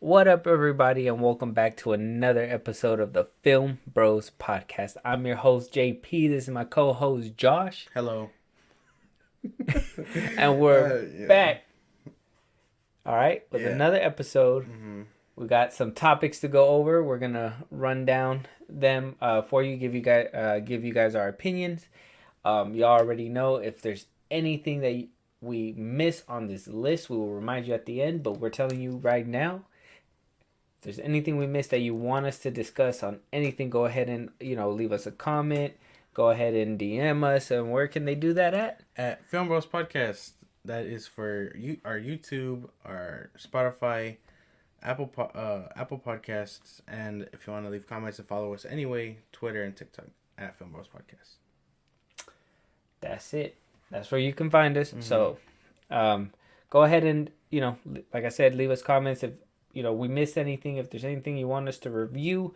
What up, everybody, and welcome back to another episode of the Film Bros Podcast. I'm your host, JP. This is my co-host, Josh. Hello. And we're back. All right, with another episode. Mm-hmm. We got some topics to go over. We're gonna run down them for you, give you guys our opinions. You already know if there's anything that we miss on this list, we will remind you at the end. But we're telling you right now. If there's anything we missed that you want us to discuss on anything, go ahead and leave us a comment. Go ahead and DM us. And where can they do that at? At Film Bros Podcast. That is for our YouTube, our Spotify, Apple Podcasts, and if you want to leave comments and follow us anyway, Twitter and TikTok at Film Bros Podcast. That's it. That's where you can find us. Mm-hmm. So, go ahead and like I said, leave us comments if we missed anything. If there's anything you want us to review,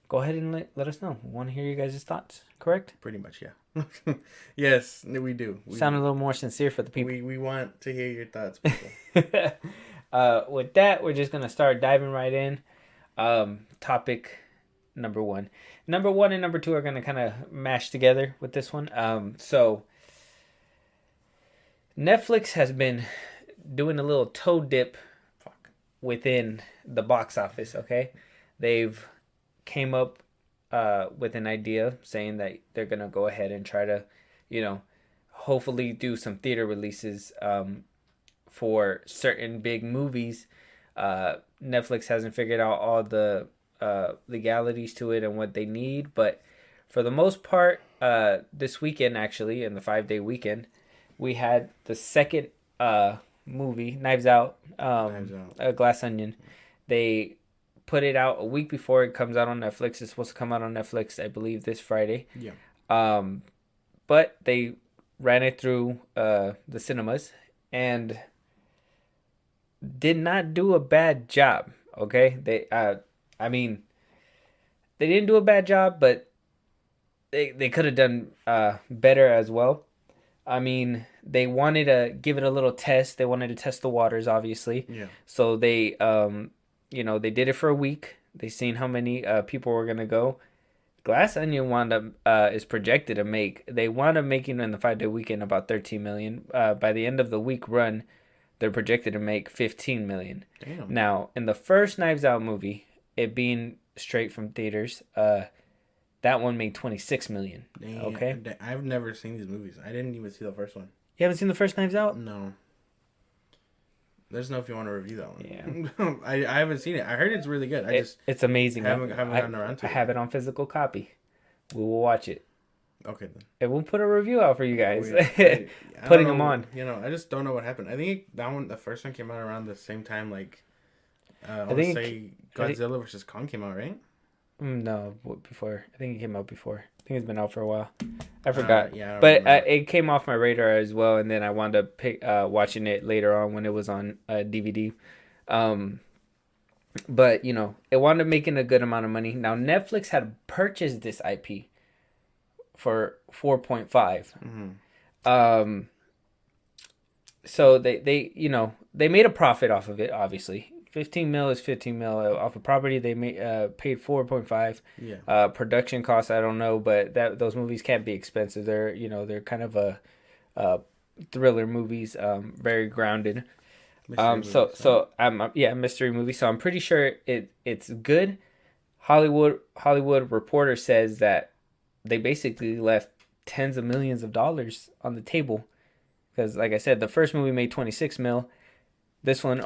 go ahead and let us know. We want to hear you guys' thoughts. Correct? Pretty much, yeah. Yes, we do. Sound a little more sincere for the people. We want to hear your thoughts, people. With that, we're just gonna start diving right in. Topic number one. Number one and number two are gonna kind of mash together with this one. So Netflix has been doing a little toe dip within the box office. Okay, they've came up with an idea saying that they're gonna go ahead and try to, hopefully do some theater releases for certain big movies. Netflix hasn't figured out all the legalities to it and what they need, but for the most part, this weekend, actually, in the 5-day weekend, we had the second movie, Knives Out, Glass Onion. They put it out a week before it comes out on Netflix. It's supposed to come out on Netflix, I believe, this Friday. Yeah. But they ran it through the cinemas and did not do a bad job. Okay, they didn't do a bad job, but they could have done better as well. I mean, they wanted to give it a little test. They wanted to test the waters, obviously. Yeah. So they they did it for a week. They seen how many people were gonna go. Glass Onion is projected to make. They wound up making in the 5-day weekend about 13 million. By the end of the week run, they're projected to make 15 million. Damn. Now, in the first Knives Out movie, it being straight from theaters, that one made 26 million. Damn. Okay. I've never seen these movies. I didn't even see the first one. You haven't seen the first Knives Out? No. There's no if you want to review that one. Yeah. I haven't seen it. I heard it's really good. It's amazing. Haven't gotten around to it. I have it on physical copy. We will watch it. Okay then. And we'll put a review out for you guys. I Putting don't them know, on. I just don't know what happened. I think the first one came out around the same time. Like, Godzilla versus Kong came out, right? No, before. I think it came out before. I think it's been out for a while. I forgot. But it came off my radar as well, and then I wound up watching it later on when it was on DVD. But it wound up making a good amount of money. Now Netflix had purchased this IP for 4.5. Mm-hmm. So they made a profit off of it. Obviously, 15 mil is 15 mil off of property. They paid 4.5. Yeah. Production costs, I don't know, but those movies can't be expensive. They're kind of a thriller movies, very grounded. Mystery movie. So I'm pretty sure it's good. Hollywood Reporter says that they basically left tens of millions of dollars on the table because, like I said, the first movie made 26 mil. This one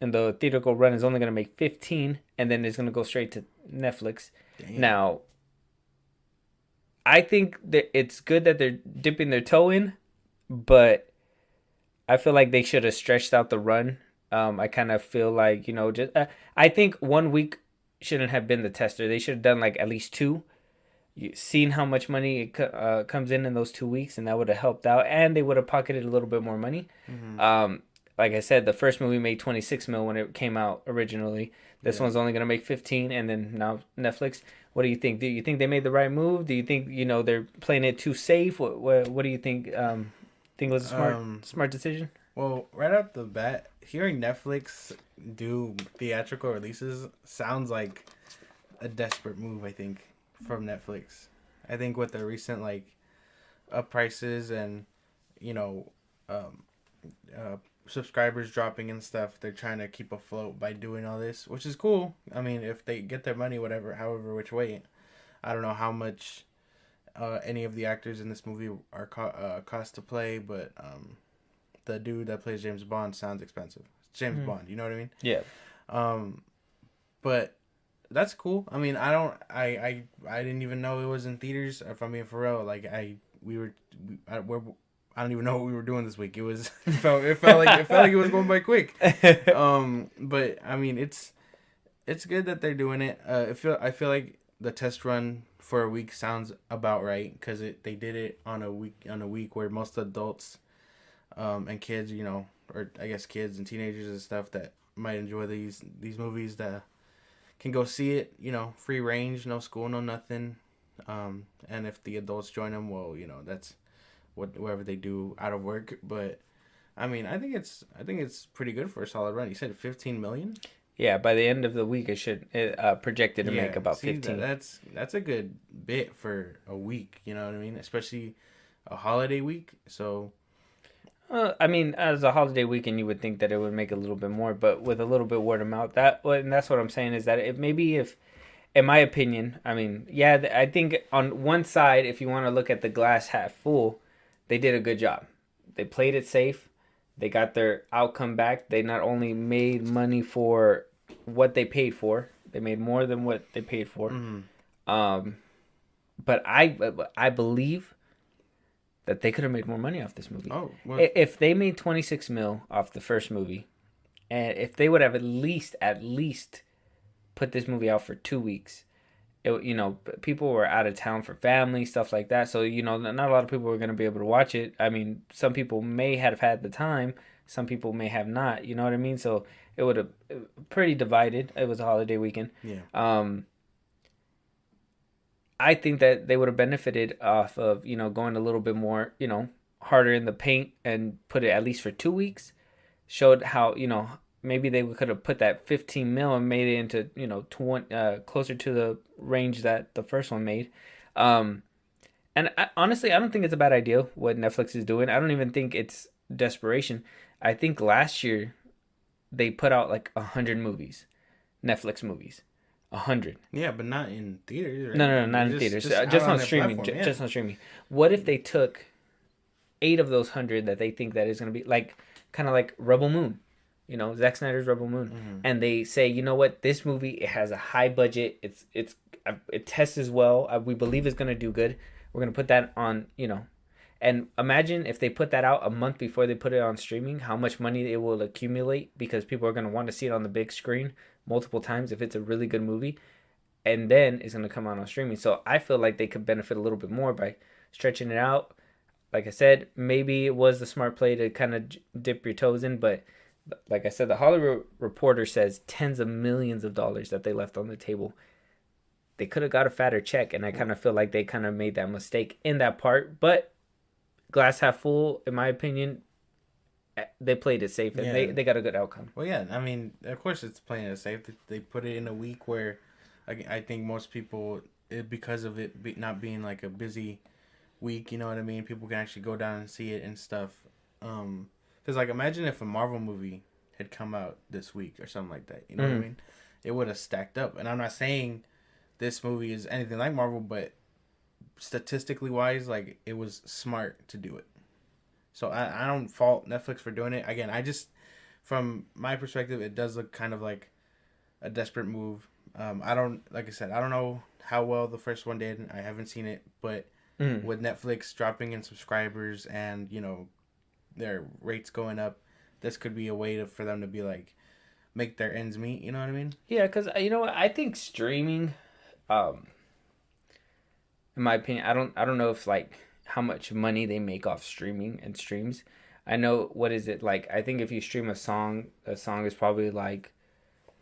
in the theatrical run is only going to make 15, and then it's going to go straight to Netflix. Damn. Now, I think that it's good that they're dipping their toe in, but I feel like they should have stretched out the run. I kind of feel like, I think 1 week shouldn't have been the tester. They should have done like at least 2. Seen how much money it comes in those 2 weeks, and that would have helped out, and they would have pocketed a little bit more money. Mm-hmm. Like I said, the first movie made 26 mil when it came out originally. This one's only going to make 15, and then now Netflix. What do you think? Do you think they made the right move? Do you think they're playing it too safe? What do you think? Think it was a smart decision? Well, right off the bat, hearing Netflix do theatrical releases sounds like a desperate move. I think from Netflix. I think with the recent like up prices and you know um, subscribers dropping and stuff, they're trying to keep afloat by doing all this, which is cool. I mean, if they get their money, whatever, however which way. I don't know how much any of the actors in this movie are cost to play, but the dude that plays James Bond sounds expensive. It's James Bond, you know what I mean? Yeah. Um, but that's cool. I mean, I didn't even know it was in theaters. If I'm being for real, like I don't even know what we were doing this week. It was it felt like it was going by quick. But I mean, it's good that they're doing it. I feel like the test run for a week sounds about right because they did it on a week where most adults and kids, you know, or I guess kids and teenagers and stuff that might enjoy these movies that can go see it, you know, free range, no school, no nothing. And if the adults join them, well, you know, that's whatever they do out of work. But I mean, I think it's pretty good for a solid run. You said 15 million? Yeah, by the end of the week, it projected to make about 15. That's a good bit for a week. You know what I mean? Especially a holiday week. So, I mean, as a holiday weekend, you would think that it would make a little bit more, but with a little bit word of mouth, and that's what I'm saying is that if, in my opinion, I mean, yeah, I think on one side, if you want to look at the glass half full, they did a good job. They played it safe. They got their outcome back. They not only made money for what they paid for, they made more than what they paid for. mm-hmm. But I believe that they could have made more money off this movie. Oh, well, if they made 26 mil off the first movie, and if they would have at least put this movie out for 2 weeks, you know, people were out of town for family, stuff like that. So, you know, not a lot of people were going to be able to watch it. I mean, some people may have had the time. Some people may have not. You know what I mean? So it would have pretty divided. It was a holiday weekend. Yeah. I think that they would have benefited off of, you know, going a little bit more, you know, harder in the paint and put it at least for 2 weeks. Showed how, you know, maybe they could have put that 15 mil and made it into, you know, closer to the range that the first one made. Honestly, I don't think it's a bad idea what Netflix is doing. I don't even think it's desperation. I think last year they put out like 100 movies, Netflix movies. 100. Yeah, but not in theaters. Right? No, not in theaters. Just on streaming. Just on streaming. What if they took 8 of those 100 that they think that is going to be like, kind of like Rebel Moon, you know, Zack Snyder's Rebel Moon, and they say, you know what, this movie, it has a high budget. It tests as well. We believe it's going to do good. We're going to put that on, you know, and imagine if they put that out a month before they put it on streaming, how much money it will accumulate because people are going to want to see it on the big screen multiple times if it's a really good movie, and then it's going to come out on streaming. So I feel like they could benefit a little bit more by stretching it out. Like I said, maybe it was the smart play to kind of dip your toes in, but like I said, the Hollywood Reporter says tens of millions of dollars that they left on the table. They could have got a fatter check, and I kind of feel like they kind of made that mistake in that part. But glass half full, in my opinion, they played it safe, and they got a good outcome. Well, yeah, I mean, of course it's playing it safe. They put it in a week where I think most people, because of it not being like a busy week, you know what I mean? People can actually go down and see it and stuff. Because, like, imagine if a Marvel movie had come out this week or something like that. You know what I mean? It would have stacked up. And I'm not saying this movie is anything like Marvel, but statistically wise, like, it was smart to do it. So I don't fault Netflix for doing it. Again, I just, from my perspective, it does look kind of like a desperate move. Like I said, I don't know how well the first one did. I haven't seen it, but with Netflix dropping in subscribers and, you know, their rates going up, this could be a way for them to be like, make their ends meet. You know what I mean? Yeah, because, you know what, I think streaming, in my opinion, I don't know if like how much money they make off streaming and streams. I know, what is it like? I think if you stream a song is probably like,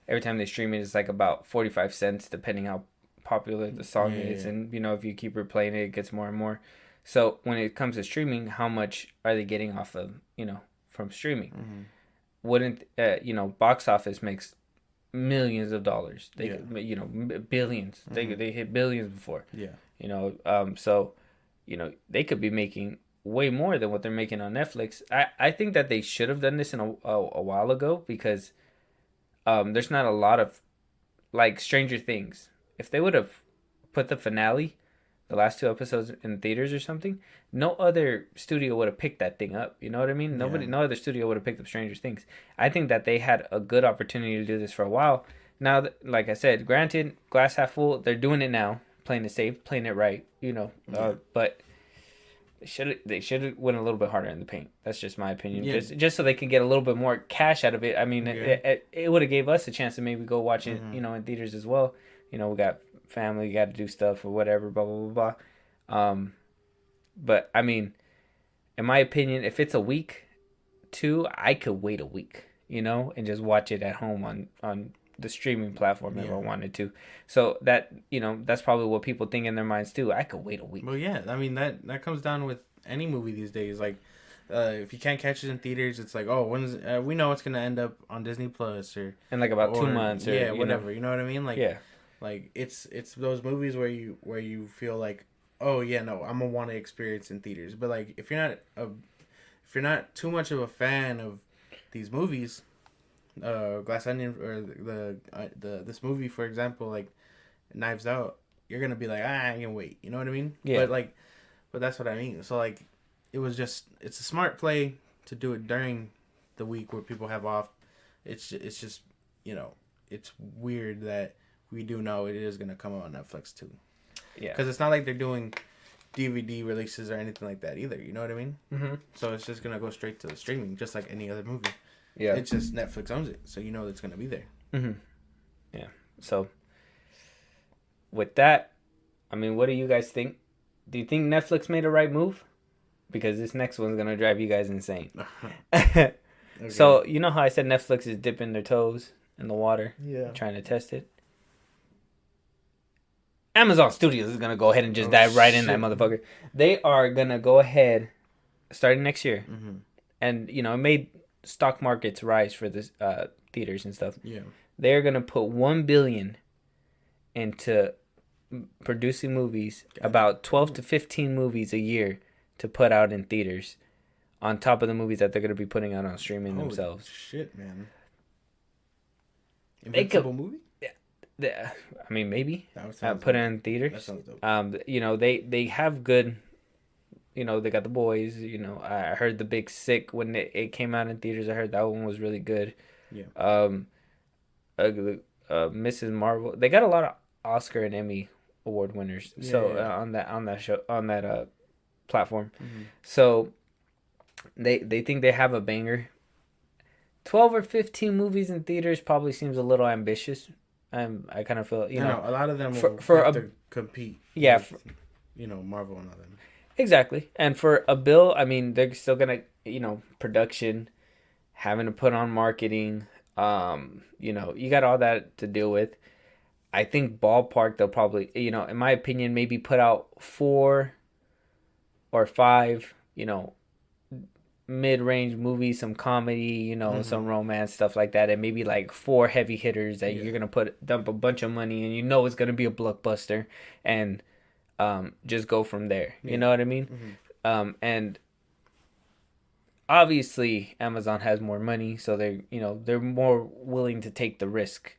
every time they stream it, it's like about 45 cents, depending how popular the song is. Yeah. And, you know, if you keep replaying it, it gets more and more. So when it comes to streaming, how much are they getting off of, you know, from streaming? wouldn't box office makes millions of dollars. They Yeah. billions. Mhm. They hit billions before. Yeah. So they could be making way more than what they're making on Netflix. I think that they should have done this in a while ago because there's not a lot of like Stranger Things. If they would have put the finale, the last two episodes in theaters or something, no other studio would have picked that thing up. You know what I mean? Yeah. No other studio would have picked up Stranger Things. I think that they had a good opportunity to do this for a while. Now, like I said, granted, glass half full. They're doing it now, playing it safe, playing it right. Yeah. But they should went a little bit harder in the paint. That's just my opinion. Yeah. Just so they can get a little bit more cash out of it. I mean, Yeah. it would have gave us a chance to maybe go watch it, Mhm. in theaters as well. We got family, got to do stuff or whatever, blah blah blah blah. But I mean, in my opinion, if it's a week, two, I could wait a week, and just watch it at home on the streaming platform if I Yeah. wanted to. So that's probably what people think in their minds too. I could wait a week. Well, yeah. I mean that comes down with any movie these days. Like, if you can't catch it in theaters, it's like, oh, when's we know it's gonna end up on Disney Plus or In like about 2 months or yeah, whatever. You know what I mean? Like, Yeah. like it's those movies where you feel like, oh yeah, no, I'm gonna want to experience in theaters. But like if you're not too much of a fan of these movies, Glass Onion or the this movie for example, like Knives Out, you're gonna be like, I can wait. You know what I mean? Yeah. But that's what I mean. So like, it's a smart play to do it during the week where people have off. It's just it's weird that we do know it is gonna come out on Netflix too. Yeah. Because it's not like they're doing DVD releases or anything like that either. You know what I mean? Mm-hmm. So it's just gonna go straight to the streaming, just like any other movie. Yeah. It's just Netflix owns it, so you know it's gonna be there. Mm-hmm. Yeah. So with that, I mean, what do you guys think? Do you think Netflix made a right move? Because this next one's gonna drive you guys insane. Okay. So you know how I said Netflix is dipping their toes in the water, Yeah. trying to test it. Amazon Studios is gonna go ahead and just dive right in that shit. motherfucker. They are gonna go ahead, starting next year, Mm-hmm. and it made stock markets rise for this theaters and stuff. Yeah. They're gonna put 1 billion into producing movies, about 12 to 15 movies a year to put out in theaters, on top of the movies that they're gonna be putting out on streaming Holy themselves. shit, man. They could- Invincible movie? I mean, maybe That sounds put it dope. in theaters. That sounds dope. They have good. They got The Boys. I heard The Big Sick when it came out in theaters. I heard that one was really good. Yeah. Mrs. Marvel. They got a lot of Oscar and Emmy award winners. Yeah, So yeah. on that show, on that platform. Mm-hmm. So they think they have a banger. 12 or 15 movies in theaters probably seems a little ambitious. I kind of feel A lot of them for- will for have a- to compete. Yeah, with, Marvel and all them. exactly. And for a bill, I mean, they're still gonna, production, having to put on marketing. You got all that to deal with. I think ballpark they'll probably, in my opinion, maybe put out 4 or 5, mid-range movies, some comedy, some romance stuff like that, and maybe like 4 heavy hitters that you're gonna dump a bunch of money and it's gonna be a blockbuster, and just go from there. Yeah. You know what I mean? Mm-hmm. And obviously Amazon has more money, so they're more willing to take the risk.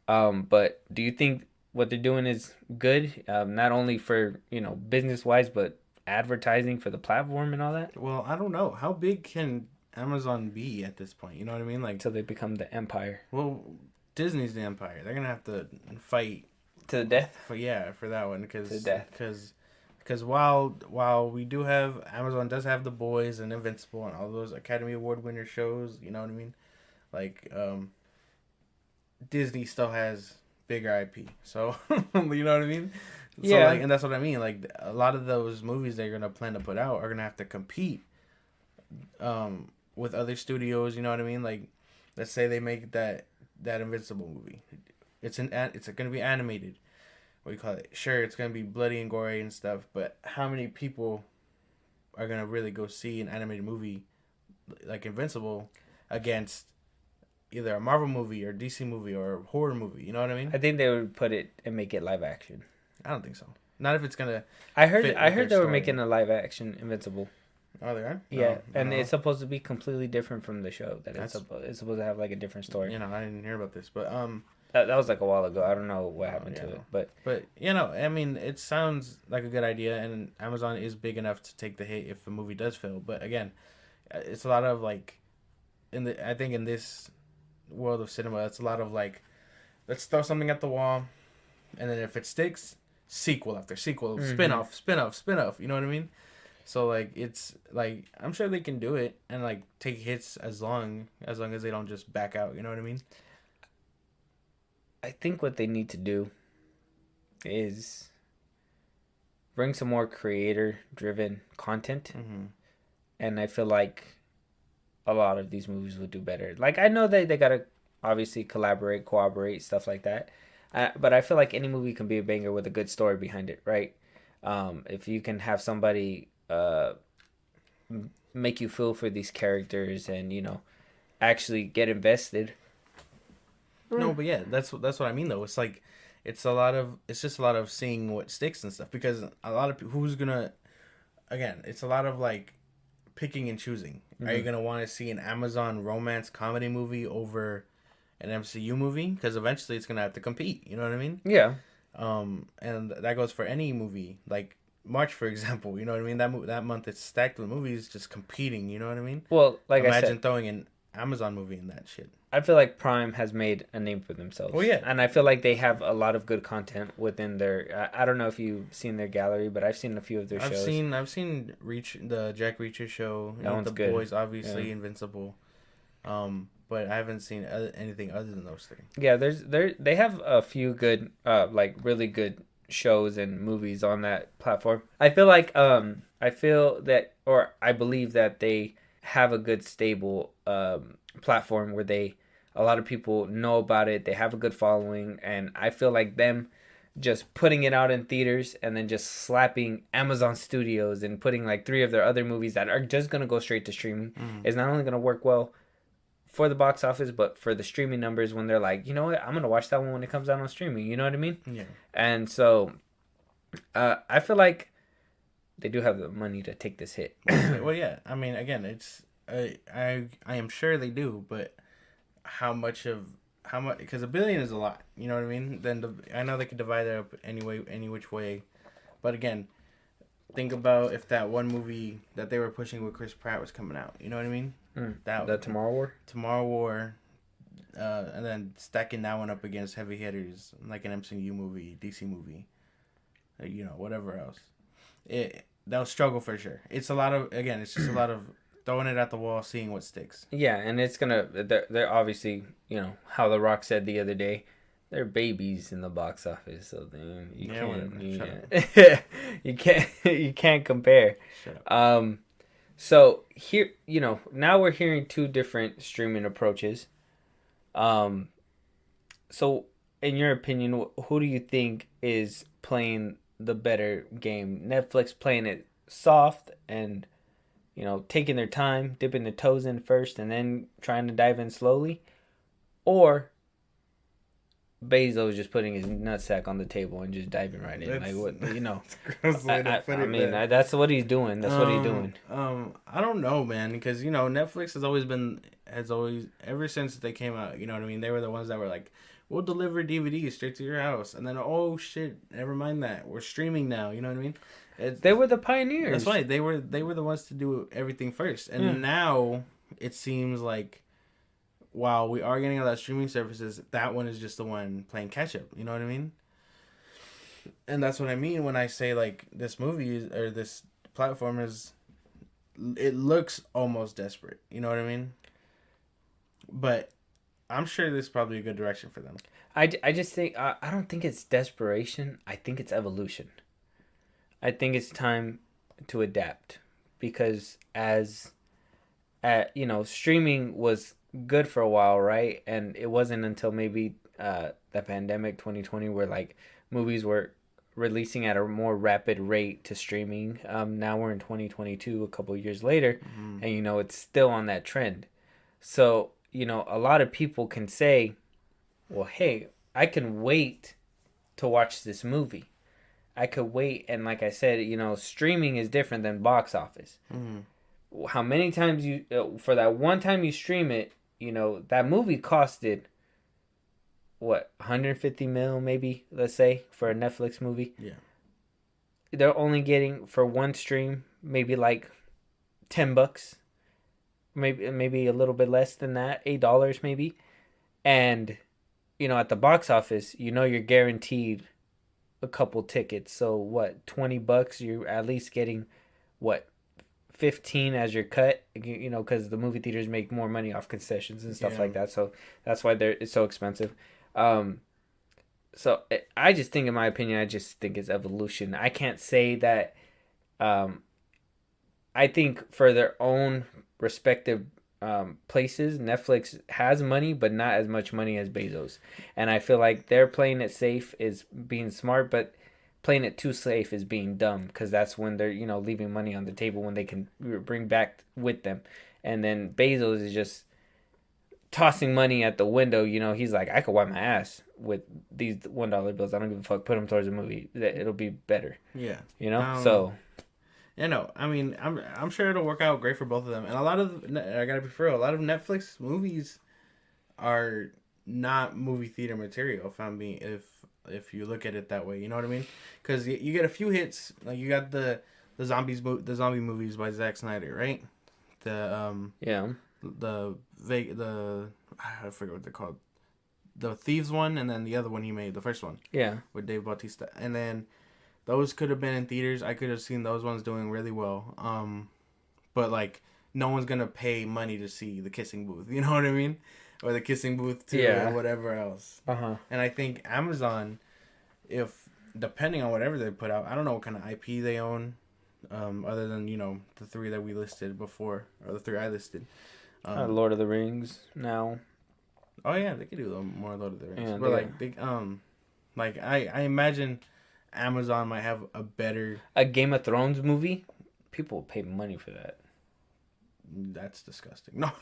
But do you think what they're doing is good? Not only for business wise, but advertising for the platform and all that, Well, I don't know. How big can Amazon be at this point? You know what I mean? Like, until they become the empire well, Disney's the empire. They're gonna have to fight to the death. for that one To death. because while we do have Amazon does have The Boys and Invincible and all those Academy Award winner shows, you know what I mean? Like, Disney still has bigger IP, so you know what I mean? So, Yeah. and that's what I mean. Like, a lot of those movies they're gonna plan to put out are gonna have to compete, with other studios. You know what I mean? Like, let's say they make that Invincible movie. It's gonna be animated. What do you call it? Sure, it's gonna be bloody and gory and stuff, but how many people are gonna really go see an animated movie like Invincible against either a Marvel movie or DC movie or a horror movie. You know what I mean? I think they would put it and make it live action. I don't think so. Not if it's gonna. I heard fit I with heard their they were story. making a live action Invincible. Oh, they are. Yeah, I and don't it's supposed to be completely different from the show. That's- It's supposed to have like a different story. know. I didn't hear about this, but That was like a while ago. I don't know what happened to yeah. it, but I mean, it sounds like a good idea, and Amazon is big enough to take the hit if the movie does fail. But again, it's a lot of like, I think in this world of cinema, it's a lot of like, let's throw something at the wall, and then if it sticks, sequel after sequel, spin-off. You know what I mean? So like, it's like, I'm sure they can do it and like take hits as long as they don't just back out. You know what I mean? I think what they need to do is bring some more creator-driven content, and I feel like a lot of these movies would do better. Like, I know they gotta obviously collaborate, cooperate, stuff like that, but I feel like any movie can be a banger with a good story behind it, right? If you can have somebody make you feel for these characters and actually get invested. No, but yeah, that's what I mean though. It's like it's just a lot of seeing what sticks and stuff, because a lot of people it's a lot of like picking and choosing. Are you gonna want to see an Amazon romance comedy movie over an MCU movie? Because eventually it's gonna have to compete. You know what I mean? Yeah. And that goes for any movie, like March, for example. You know what I mean? That month it's stacked with movies just competing. You know what I mean? Well, like Imagine I said, throwing an Amazon movie in that shit. I feel like Prime has made a name for themselves. Oh, yeah. And I feel like they have a lot of good content within their. I don't know if you've seen their gallery, but I've seen a few of their shows. I've seen the Jack Reacher show. That one's the good. Boys, obviously, Invincible. But I haven't seen anything other than those three. Yeah, they have a few good, like really good shows and movies on that platform. I feel like I believe that they have a good stable platform where a lot of people know about it. They have a good following, and I feel like them just putting it out in theaters and then just slapping Amazon Studios and putting like 3 of their other movies that are just gonna go straight to streaming is not only gonna work well for the box office, but for the streaming numbers when they're like, you know what, I'm gonna watch that one when it comes out on streaming. You know what I mean? Yeah. And so, I feel like they do have the money to take this hit. Well, yeah. I mean, again, it's I am sure they do, but how much? Because $1 billion is a lot. You know what I mean? Then I know they could divide it up any which way, but again, think about if that one movie that they were pushing with Chris Pratt was coming out. You know what I mean? The Tomorrow War. Tomorrow War, and then stacking that one up against heavy hitters like an MCU movie, DC movie, whatever else. They'll struggle for sure. It's a lot of it's just a lot of throwing it at the wall, seeing what sticks. Yeah, and it's gonna. They're obviously, how The Rock said the other day, they're babies in the box office. So then you can't compare. Shut up. So here, now we're hearing 2 different streaming approaches. So in your opinion, who do you think is playing the better game? Netflix playing it soft and, taking their time, dipping their toes in first and then trying to dive in slowly? Or Bezos just putting his nutsack on the table and just diving right in? Like, what, that's what he's doing. That's what he's doing. I don't know, man, because Netflix has always ever since they came out. You know what I mean? They were the ones that were like, we'll deliver DVDs straight to your house, and then oh shit, never mind that, we're streaming now. You know what I mean? They were the pioneers. That's right. They were the ones to do everything first, and now it seems like, while we are getting a lot of streaming services, that one is just the one playing catch up. You know what I mean? And that's what I mean when I say like this movie or this platform it looks almost desperate. You know what I mean? But I'm sure this is probably a good direction for them. I just think I don't think it's desperation. I think it's evolution. I think it's time to adapt, because streaming was good for a while, right? And it wasn't until maybe the pandemic 2020 where like movies were releasing at a more rapid rate to streaming. Now we're in 2022, a couple of years later, and it's still on that trend. So a lot of people can say, well, hey, I can wait to watch this movie. I could wait, and like I said, streaming is different than box office. How many times for that one time you stream it, that movie costed what, 150 mil maybe, let's say, for a Netflix movie. Yeah. They're only getting for one stream maybe like $10, maybe a little bit less than that, $8 maybe. And at the box office, you're guaranteed a couple tickets. So what, $20? You're at least getting what, 15 as your cut, because the movie theaters make more money off concessions and stuff like that. So that's why it's so expensive. So I just think, in my opinion, I just think it's evolution. I can't say that. I think for their own respective places, Netflix has money, but not as much money as Bezos. And I feel like they're playing it safe is being smart, but playing it too safe is being dumb, because that's when they're leaving money on the table when they can bring back with them. And then Bezos is just tossing money at the window. He's like, I could wipe my ass with these $1 bills. I don't give a fuck. Put them towards a movie. It'll be better. Yeah. So. I mean, I'm sure it'll work out great for both of them. And I gotta be for real, a lot of Netflix movies are not movie theater material. If you look at it that way, you know what I mean? Because you get a few hits, like you got the zombie movies by Zack Snyder, right? I forget what they're called. The Thieves one, and then the other one he made, the first one. Yeah. With Dave Bautista. And then those could have been in theaters. I could have seen those ones doing really well. But like, no one's gonna pay money to see The Kissing Booth. You know what I mean? Or The Kissing Booth 2 or whatever else. And I think Amazon, if depending on whatever they put out, I don't know what kind of IP they own, other than the 3 that we listed before, or the 3 I listed. Lord of the Rings now. Oh yeah, they could do more Lord of the Rings. Yeah, but I imagine Amazon might have a Game of Thrones movie. People will pay money for that. That's disgusting. No,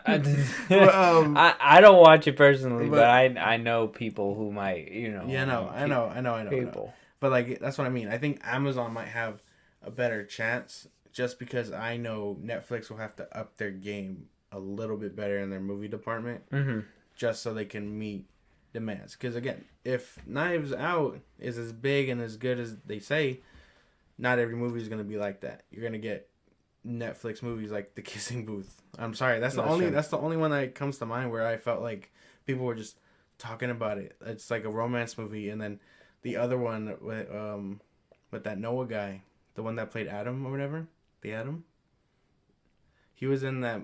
I don't watch it personally, but I know people who might. Yeah, no, I know people. But like, that's what I mean. I think Amazon might have a better chance, just because I know Netflix will have to up their game a little bit better in their movie department, just so they can meet demands. Because again, if Knives Out is as big and as good as they say, not every movie is going to be like that. You're going to get Netflix movies like The Kissing Booth. I'm sorry, that's the only one that comes to mind where I felt like people were just talking about it. It's like a romance movie. And then the other one with that Noah guy, the one that played Adam or whatever, the Adam. He was in a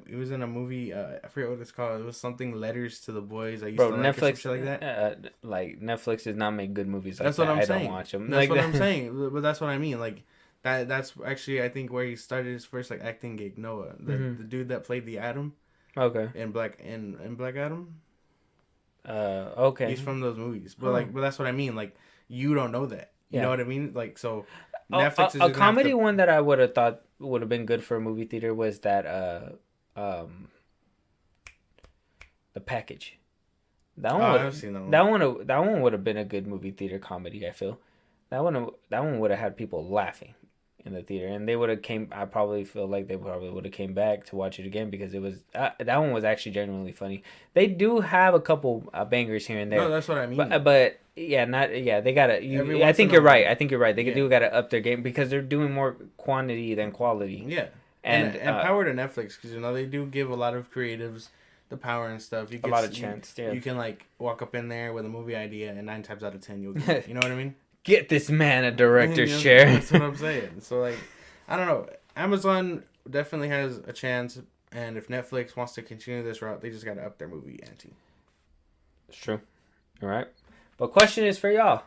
movie. I forget what it's called. It was something Letters to the Boys. I used to like Netflix, shit like that. Netflix does not make good movies. Like that's what I'm saying. I don't watch them. That's what I'm saying. But that's what I mean. Like that. That's actually, I think, where he started his first like acting gig. Noah, the dude that played the Adam. Okay. In Black Adam. Okay. He's from those movies, but but that's what I mean. Like, you don't know that. You know what I mean? Like, so Netflix is a comedy one that I would have thought would have been good for a movie theater was that The Package. I've seen that one. That one would have been a good movie theater comedy, I feel. That one would have had people laughing in the theater, and they would have came. I probably feel like they probably would have came back to watch it again, because it was that one was actually genuinely funny. They do have a couple bangers here and there. No, that's what I mean. But yeah, they gotta. I think you're right. They do gotta up their game, because they're doing more quantity than quality. Yeah, and power to Netflix, because they do give a lot of creatives the power and stuff. You get a lot of chance. Yeah. You can like walk up in there with a movie idea, and 9 times out of 10 you'll get it. You know what I mean? Get this man a director's chair. That's what I'm saying. So like, I don't know. Amazon definitely has a chance, and if Netflix wants to continue this route, they just got to up their movie ante. It's true. All right. But question is for y'all.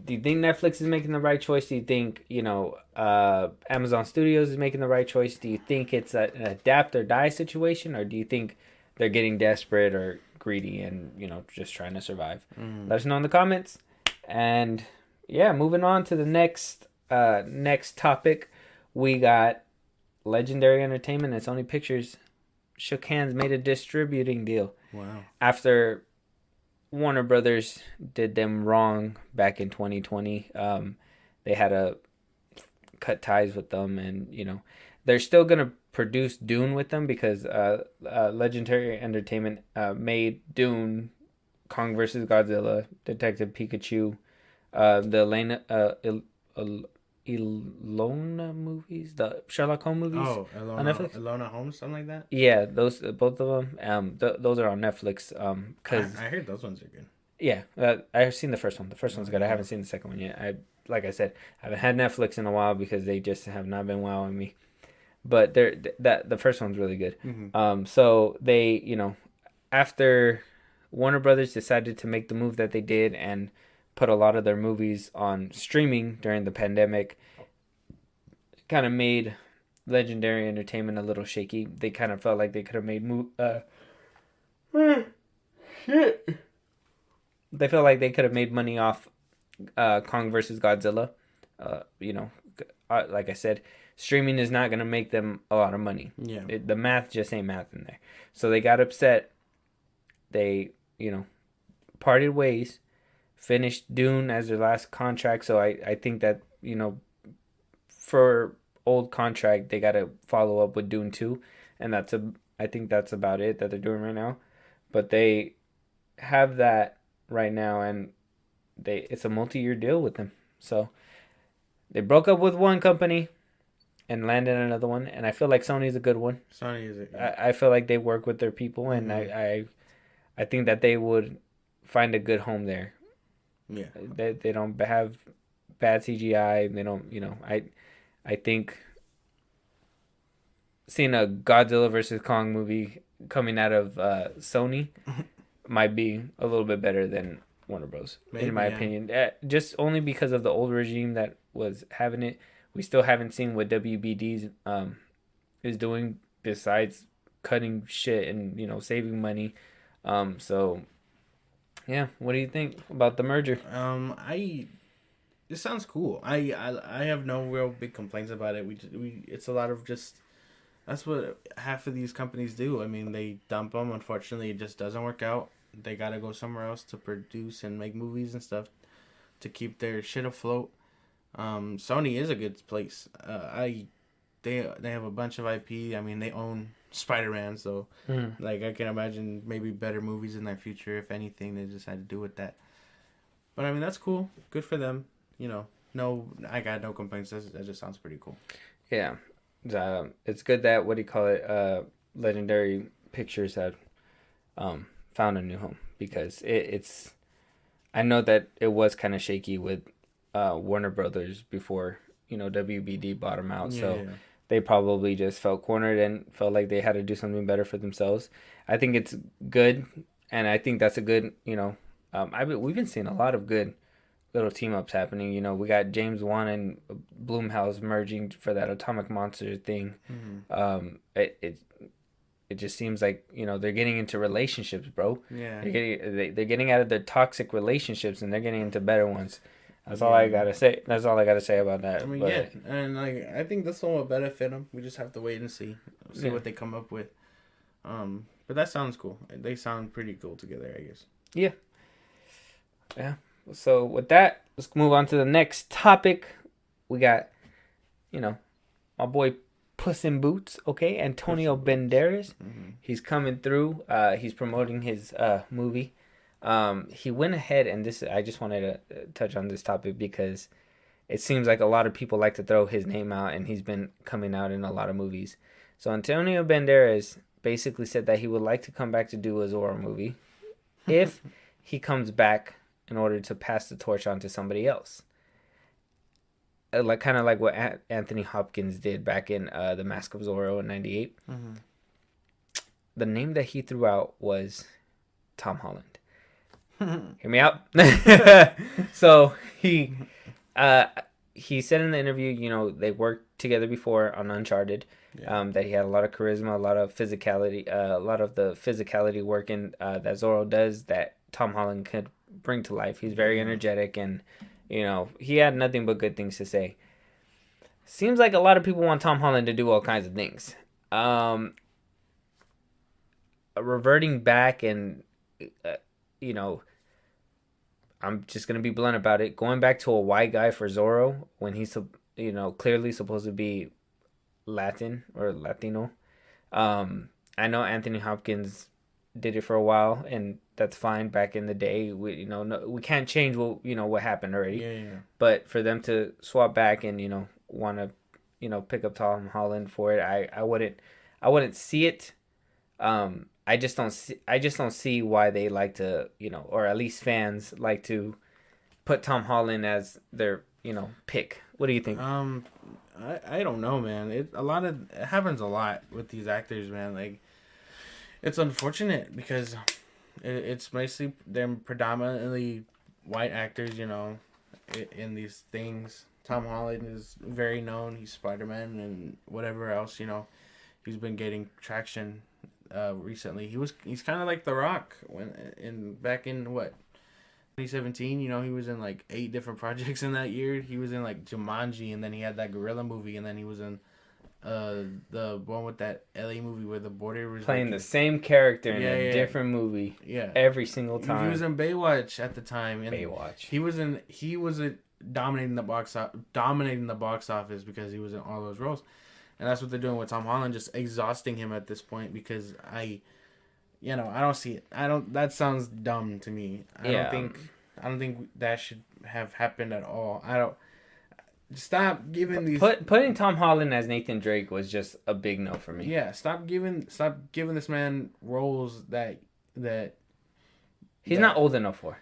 Do you think Netflix is making the right choice? Do you think, Amazon Studios is making the right choice? Do you think it's an adapt or die situation? Or do you think they're getting desperate or greedy and, just trying to survive? Let us know in the comments. And yeah, moving on to the next topic, we got Legendary Entertainment and Sony Pictures shook hands, made a distributing deal. Wow. After Warner Brothers did them wrong back in 2020, they had to cut ties with them, and they're still gonna produce Dune with them because Legendary Entertainment made Dune, Kong versus Godzilla, Detective Pikachu, the Ilona movies, the Sherlock Holmes movies. Oh, on Netflix. Elona Holmes, something like that. Yeah, those both of them. Those are on Netflix. Cause I heard those ones are good. yeah, I've seen the first one. The first one's good. I haven't seen the second one yet. Like I said, I haven't had Netflix in a while because they just have not been wowing me. But the first one's really good. Mm-hmm. So they, after Warner Brothers decided to make the move that they did and put a lot of their movies on streaming during the pandemic, kind of made Legendary Entertainment a little shaky. They kind of felt like they could have made shit. They felt like they could have made money off Kong versus Godzilla. Like I said, streaming is not going to make them a lot of money. Yeah. The math just ain't math in there. So they got upset. They, parted ways, finished Dune as their last contract. So I think that, for old contract, they got to follow up with Dune 2. And I think that's about it that they're doing right now. But they have that right now, and it's a multi-year deal with them. So they broke up with one company and landed another one, and I feel like Sony's a good one. Sony is it? I feel like they work with their people, and I think that they would find a good home there. Yeah. They don't have bad CGI. They don't, I think seeing a Godzilla versus Kong movie coming out of Sony might be a little bit better than Warner Bros. Maybe, in my opinion. Just only because of the old regime that was having it. We still haven't seen what WBD is doing besides cutting shit and saving money. So yeah, what do you think about the merger? It sounds cool. I have no real big complaints about it. It's a lot of just, that's what half of these companies do. I mean, they dump them. Unfortunately, it just doesn't work out. They gotta go somewhere else to produce and make movies and stuff to keep their shit afloat. Sony is a good place. They have a bunch of IP. I mean, they own Spider-Man, so like I can imagine maybe better movies in their future. If anything, they just had to do with that. But I mean, that's cool. Good for them. No, I got no complaints. That just sounds pretty cool. Yeah, it's good that Legendary Pictures had found a new home, because it's. I know that it was kind of shaky with Warner Brothers before WBD bought them out, they probably just felt cornered and felt like they had to do something better for themselves. I think it's good, and I think that's a good we've been seeing a lot of good little team ups happening. We got James Wan and Blumhouse merging for that Atomic Monster thing. It just seems like they're getting into relationships, bro. Yeah, they're getting out of their toxic relationships and they're getting into better ones. That's all I gotta say. That's all I gotta say about that. I mean, and I think this one will benefit them. We just have to wait and see what they come up with. But that sounds cool. They sound pretty cool together, I guess. Yeah. So with that, let's move on to the next topic. We got, my boy Puss in Boots. Okay, Antonio Banderas. Mm-hmm. He's coming through. He's promoting his movie. He went ahead, and I just wanted to touch on this topic because it seems like a lot of people like to throw his name out, and he's been coming out in a lot of movies. So Antonio Banderas basically said that he would like to come back to do a Zorro movie if he comes back in order to pass the torch on to somebody else. Kind of like what Anthony Hopkins did back in The Mask of Zorro in 98. Mm-hmm. The name that he threw out was Tom Holland. Hear me out. So he said in the interview, they worked together before on Uncharted. Yeah. That he had a lot of charisma, a lot of physicality, a lot of the physicality working that Zorro does that Tom Holland could bring to life. He's very energetic, and he had nothing but good things to say. Seems like a lot of people want Tom Holland to do all kinds of things. reverting back and you know, I'm just gonna be blunt about it. Going back to a white guy for Zorro when he's clearly supposed to be Latin or Latino. I know Anthony Hopkins did it for a while, and that's fine. Back in the day, we can't change what happened already. Yeah, yeah. But for them to swap back and want to pick up Tom Holland for it, I wouldn't see it. I just don't see why they like to, or at least fans like to put Tom Holland as their, pick. What do you think? I don't know, man. It happens a lot with these actors, man. Like, it's unfortunate because it's mostly they're predominantly white actors, in these things. Tom Holland is very known. He's Spider-Man and whatever else, he's been getting traction recently. He's kind of like The Rock back in what 2017. He was in like 8 different projects in that year. He was in like Jumanji, and then he had that gorilla movie, and then he was in the one with that LA movie where the border was playing the same character in a different movie. Yeah, every single time. He was in Baywatch at the time. And Baywatch. He was dominating the box office because he was in all those roles. And that's what they're doing with Tom Holland, just exhausting him at this point because I don't see it. That sounds dumb to me. I don't think that should have happened at all. Stop giving these putting Tom Holland as Nathan Drake was just a big no for me. Yeah, stop giving this man roles that he's not old enough for.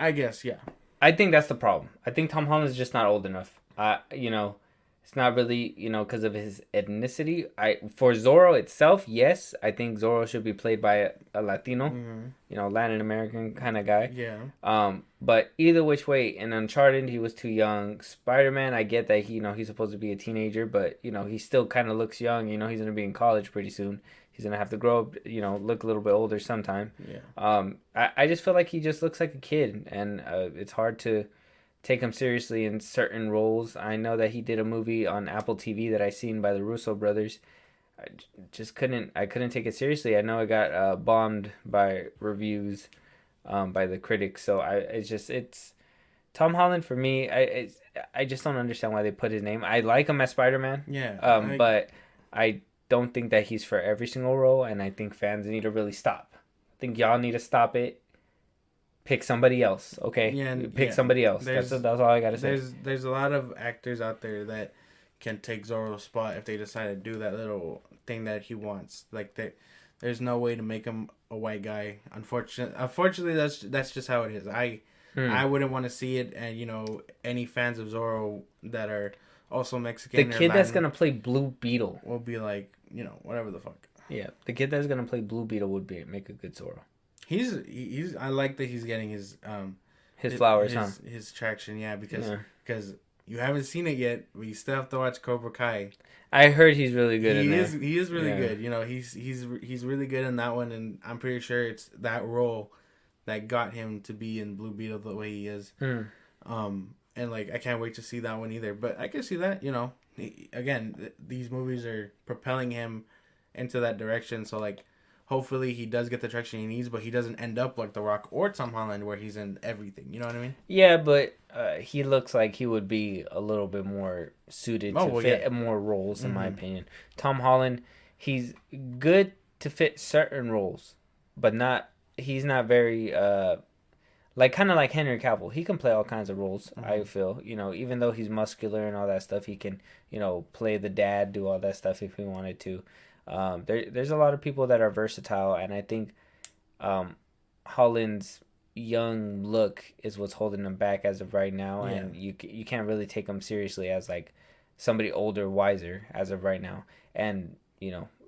I guess, yeah. I think that's the problem. I think Tom Holland is just not old enough. It's not really, because of his ethnicity. For Zorro itself, yes, I think Zorro should be played by a Latino, Latin American kind of guy. Yeah. But either which way, in Uncharted, he was too young. Spider-Man, I get that he's supposed to be a teenager, but he still kind of looks young. He's gonna be in college pretty soon. He's gonna have to grow up, look a little bit older sometime. Yeah. I just feel like he just looks like a kid, and it's hard to take him seriously in certain roles. I know that he did a movie on Apple TV that I seen by the Russo brothers. I just couldn't take it seriously. I know it got bombed by reviews, by the critics. So it's Tom Holland for me. I just don't understand why they put his name. I like him as Spider-Man. Yeah. But I don't think that he's for every single role, and I think fans need to really stop. I think y'all need to stop it. Pick somebody else, okay? Yeah, Pick somebody else. That's all I gotta say. There's a lot of actors out there that can take Zorro's spot if they decide to do that little thing that he wants. Like there's no way to make him a white guy. Unfortunately, that's just how it is. I wouldn't want to see it, and any fans of Zorro that are also Mexican. The kid that's gonna play Blue Beetle will be like, whatever the fuck. Yeah, the kid that's gonna play Blue Beetle would make a good Zorro. He's I like that he's getting his flowers, his traction, yeah, because you haven't seen it yet, but you still have to watch Cobra Kai. I heard he's really good in there. He is really good. He's really good in that one, and I'm pretty sure it's that role that got him to be in Blue Beetle the way he is. And like I can't wait to see that one either. But I can see that, again, these movies are propelling him into that direction. So like, hopefully he does get the traction he needs, but he doesn't end up like The Rock or Tom Holland where he's in everything. You know what I mean? Yeah, but he looks like he would be a little bit more suited to fit more roles, in my opinion. Tom Holland, he's good to fit certain roles, but he's not very kind of like Henry Cavill. He can play all kinds of roles, I feel. Even though he's muscular and all that stuff, he can, play the dad, do all that stuff if he wanted to. There's a lot of people that are versatile, and I think Holland's young look is what's holding him back as of right now, and you can't really take him seriously as like somebody older, wiser as of right now. And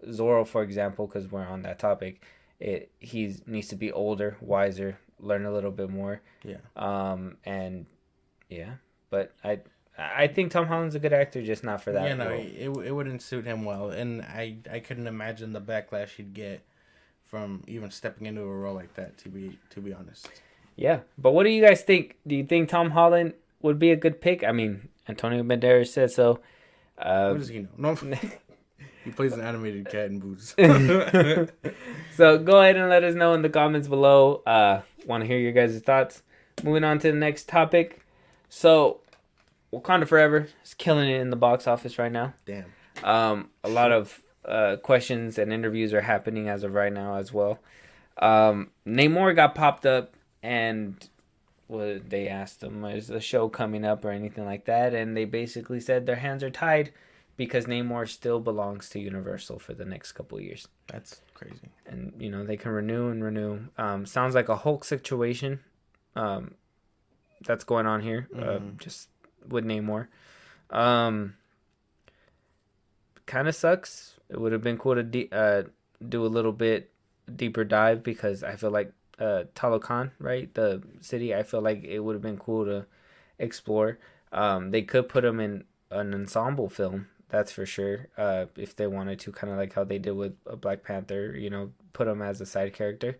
Zorro, for example, because we're on that topic, he needs to be older, wiser, learn a little bit more. But I think Tom Holland's a good actor, just not for that. Yeah, no, it wouldn't suit him well, and I couldn't imagine the backlash he'd get from even stepping into a role like that. To be honest. Yeah, but what do you guys think? Do you think Tom Holland would be a good pick? I mean, Antonio Banderas said so. What does he know? No. He plays an animated cat in boots. So go ahead and let us know in the comments below. Want to hear your guys' thoughts. Moving on to the next topic. So, Wakanda Forever is killing it in the box office right now. Damn. A lot of questions and interviews are happening as of right now as well. Namor got popped up, and they asked him, is the show coming up or anything like that? And they basically said their hands are tied because Namor still belongs to Universal for the next couple of years. That's crazy. And, they can renew. Sounds like a Hulk situation that's going on here, just with Namor. Kind of sucks. It would have been cool to do a little bit deeper dive because I feel like Talokan, right, the city, I feel like it would have been cool to explore. They could put him in an ensemble film, that's for sure, if they wanted to, kind of like how they did with Black Panther, put him as a side character.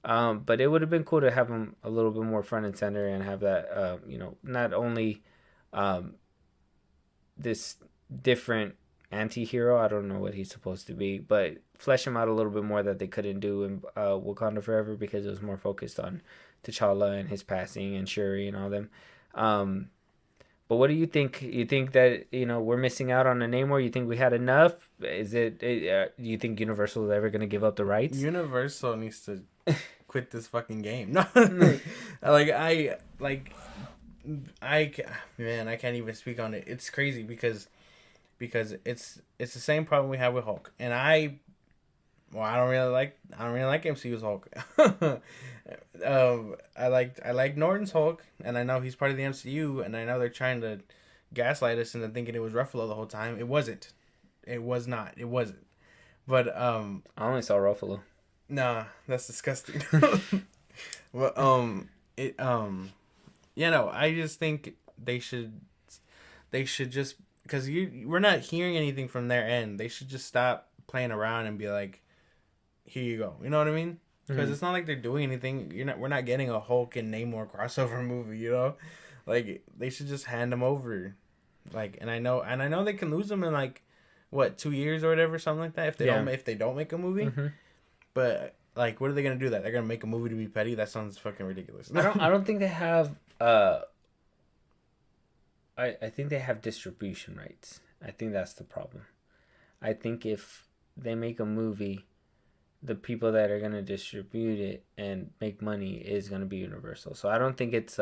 But it would have been cool to have him a little bit more front and center and have that, not only this different anti-hero, I don't know what he's supposed to be, but flesh him out a little bit more that they couldn't do in Wakanda Forever because it was more focused on T'Challa and his passing and Shuri and all them. But what do you think? You think that, we're missing out on a Namor? You think we had enough? Is it do you think Universal is ever going to give up the rights? Universal needs to quit this fucking game. No, I can't even speak on it. It's crazy because it's the same problem we have with Hulk, and I don't really like MCU's Hulk. I like Norton's Hulk, and I know he's part of the MCU, and I know they're trying to gaslight us into thinking it was Ruffalo the whole time. It wasn't. It was not. It wasn't. But I only saw Ruffalo. Nah, that's disgusting. But I just think they should just, because we're not hearing anything from their end. They should just stop playing around and be like, here you go. You know what I mean? Because it's not like they're doing anything. We're not getting a Hulk and Namor crossover movie. Like they should just hand them over. Like, and I know they can lose them in like 2 years or whatever, something like that. If they don't make a movie. Mm-hmm. But like, what are they gonna do? That they're gonna make a movie to be petty? That sounds fucking ridiculous. I don't think they have. I think they have distribution rights. I think that's the problem. I think if they make a movie, the people that are gonna distribute it and make money is gonna be Universal. So I don't think it's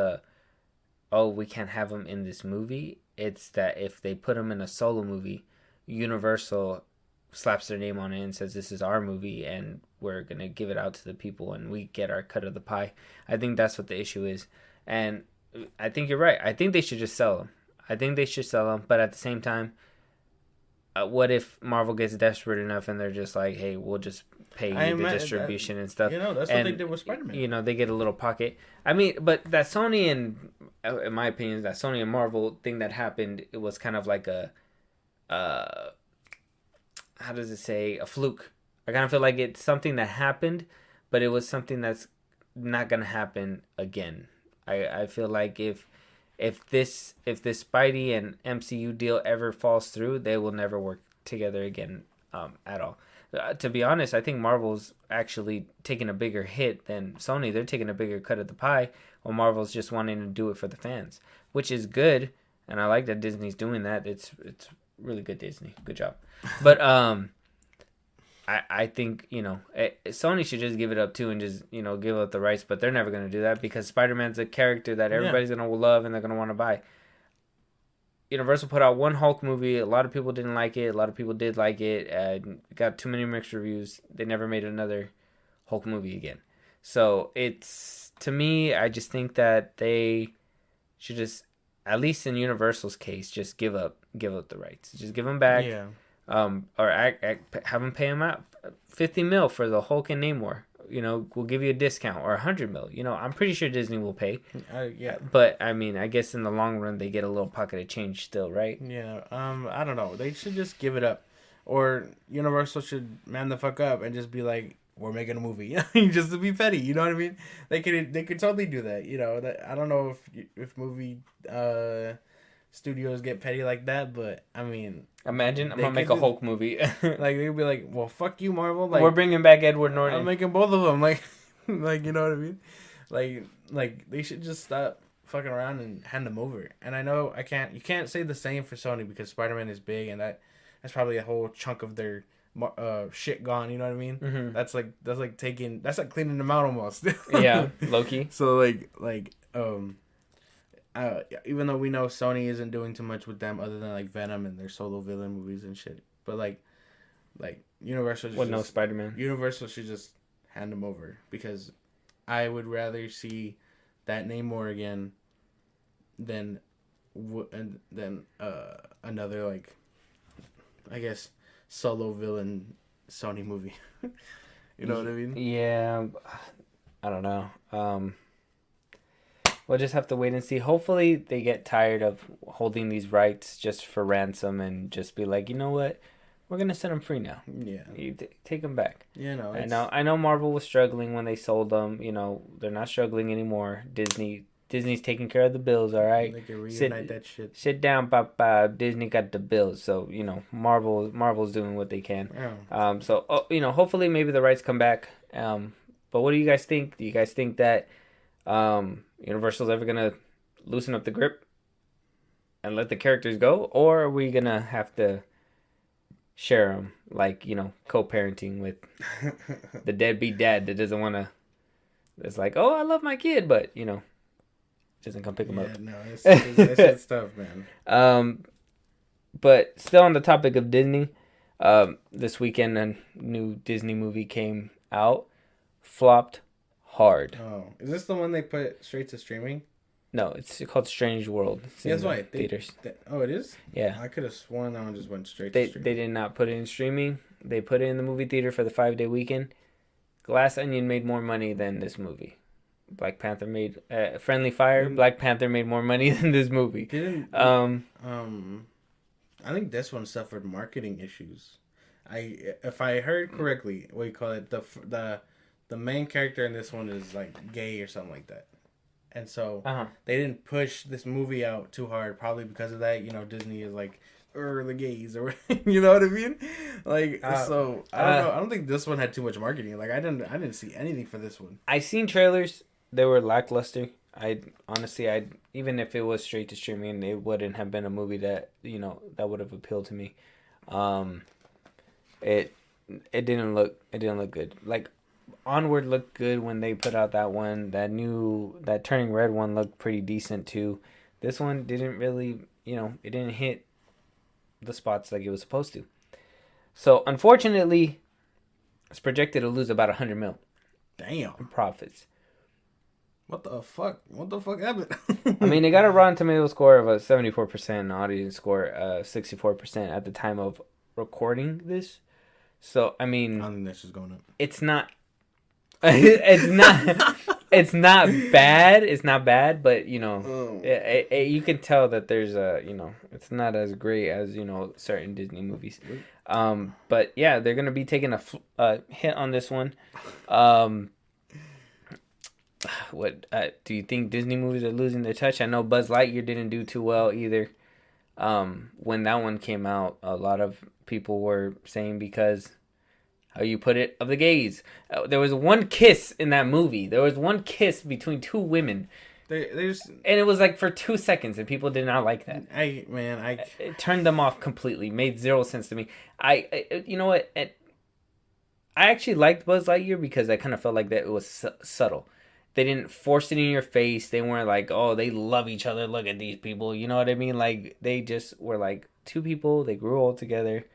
we can't have them in this movie. It's that if they put them in a solo movie, Universal slaps their name on it and says this is our movie and we're gonna give it out to the people and we get our cut of the pie. I think that's what the issue is, and I think you're right. I think they should just sell them. But at the same time, what if Marvel gets desperate enough and they're just like, hey, we'll just pay you the distribution and stuff. That's what they did with Spider-Man. They get a little pocket. I mean, but that Sony and, in my opinion, that Sony and Marvel thing that happened, it was kind of like a, how does it say, a fluke. I kind of feel like it's something that happened, but it was something that's not going to happen again. I feel like if this Spidey and MCU deal ever falls through, they will never work together again at all. To be honest, I think Marvel's actually taking a bigger hit than Sony. They're taking a bigger cut of the pie, while Marvel's just wanting to do it for the fans, which is good, and I like that Disney's doing that. It's really good, Disney. Good job. But I think, Sony should just give it up too and just, give up the rights, but they're never going to do that because Spider-Man's a character that everybody's going to love and they're going to want to buy. Universal put out one Hulk movie. A lot of people didn't like it. A lot of people did like it. Got too many mixed reviews. They never made another Hulk movie again. So to me, I just think that they should just, at least in Universal's case, just give up the rights. Just give them back. Yeah. Or have them pay them out $50 million for the Hulk and Namor. We'll give you a discount, or $100 million. I'm pretty sure Disney will pay. Yeah. But I mean, I guess in the long run, they get a little pocket of change still, right? Yeah. I don't know. They should just give it up, or Universal should man the fuck up and just be like, we're making a movie, just to be petty. You know what I mean? They could totally do that. That I don't know if movie studios get petty like that, but I mean, Imagine I'm they gonna make could a do- Hulk movie. like they'd be like, well, fuck you, Marvel. Like We're bringing back Edward I'm Norton. making both of them. Like, like you know what I mean? Like they should just stop fucking around and hand them over. And I know you can't say the same for Sony because Spider-Man is big and that's probably a whole chunk of their shit gone. You know what I mean? Mm-hmm. That's like cleaning them out almost. Yeah, Loki. So even though we know Sony isn't doing too much with them other than like Venom and their solo villain movies and shit, but like Universal With no Spider-Man. Universal should just hand them over because I would rather see that Namor again than another like I guess solo villain Sony movie. You know what I mean? Yeah, I don't know. We'll just have to wait and see. Hopefully, they get tired of holding these rights just for ransom and just be like, you know what, we're gonna set them free now. Yeah. You take them back. Yeah, no. I know Marvel was struggling when they sold them. You know, they're not struggling anymore. Disney's taking care of the bills. All right. They can reunite that shit. Sit down, Papa. Disney got the bills, so you know Marvel's doing what they can. Yeah. So you know, hopefully maybe the rights come back. But what do you guys think? Do you guys think that Universal's ever gonna loosen up the grip and let the characters go, or are we gonna have to share them, like, you know, co-parenting with the deadbeat dad that doesn't want to? That's like, oh, I love my kid, but you know, doesn't come pick him up. No, it's tough, man. But still on the topic of Disney, this weekend a new Disney movie came out, flopped hard. Oh, is this the one they put straight to streaming? No, it's called Strange World. It's in That's the why theaters. Oh, it is. Yeah, I could have sworn that one just went straight they to streaming. did not put it in streaming. They put it in the movie theater for the 5-day weekend. Glass Onion made more money than this movie. Black Panther made Friendly Fire. Black Panther made more money than this movie. I think this one suffered marketing issues. If I heard correctly, what you call it, the main character in this one is like gay or something like that, and so they didn't push this movie out too hard, probably because of that. You know, Disney is like, the gays, or you know what I mean? Like, so I don't know. I don't think this one had too much marketing. Like, I didn't see anything for this one. I seen trailers. They were lackluster. I even if it was straight to streaming, it wouldn't have been a movie that, you know, that would have appealed to me. It didn't look good. Like, Onward looked good when they put out that one. That Turning Red one looked pretty decent too. This one didn't really, you know, it didn't hit the spots like it was supposed to. So unfortunately, it's projected to lose about $100 million. Damn. In profits. What the fuck? What the fuck happened? I mean, they got a Rotten Tomatoes score of a 74%, an audience score 64% at the time of recording this. So I mean, I think that's just going up. It's not. It's not. It's not bad. It's not bad, but you know, you can tell that there's a, you know, it's not as great as, you know, certain Disney movies. But yeah, they're gonna be taking a hit on this one. What do you think Disney movies are losing their touch? I know Buzz Lightyear didn't do too well either. When that one came out, a lot of people were saying because, how you put it, of the gays. There was one kiss in that movie. There was one kiss between two women. And it was like for 2 seconds, and people did not like that. It turned them off completely. Made zero sense to me. You know what? I actually liked Buzz Lightyear because I kind of felt like that it was subtle. They didn't force it in your face. They weren't like, oh, they love each other. Look at these people. You know what I mean? Like, they just were like two people. They grew old together,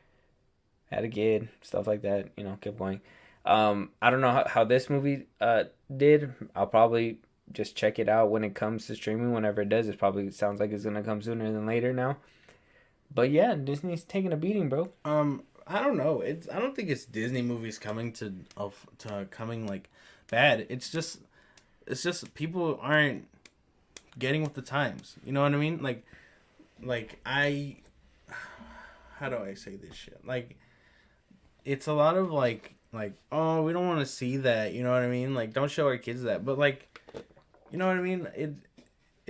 had a kid, stuff like that. You know, kept going. I don't know how this movie did. I'll probably just check it out when it comes to streaming. Whenever it does, it probably sounds like it's gonna come sooner than later now. But yeah, Disney's taking a beating, bro. I don't know. I don't think it's Disney movies coming to coming like bad. It's just people aren't getting with the times. You know what I mean? How do I say this shit? Like, it's a lot of like, oh, we don't want to see that. You know what I mean? Like, don't show our kids that. But like, you know what I mean?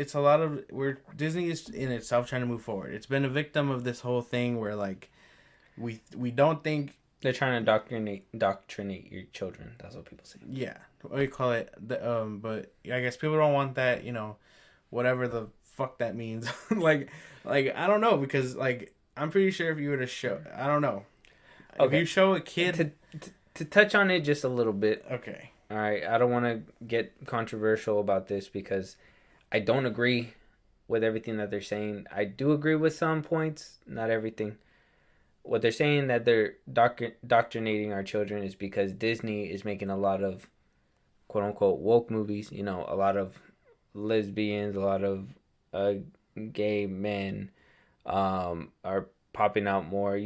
it's a lot of where Disney is in itself trying to move forward. It's been a victim of this whole thing where like we don't think they're trying to indoctrinate your children. That's what people say. Yeah, what do you call it? But I guess people don't want that. Whatever the fuck that means. like I don't know because like I'm pretty sure if you were to show, I don't know. Okay. If you show a kid to touch on it just a little bit. Okay. All right, I don't want to get controversial about this because I don't agree with everything that they're saying. I do agree with some points, not everything. What they're saying that they're indoctrinating our children is because Disney is making a lot of quote unquote woke movies. A lot of lesbians, a lot of gay men are popping out more,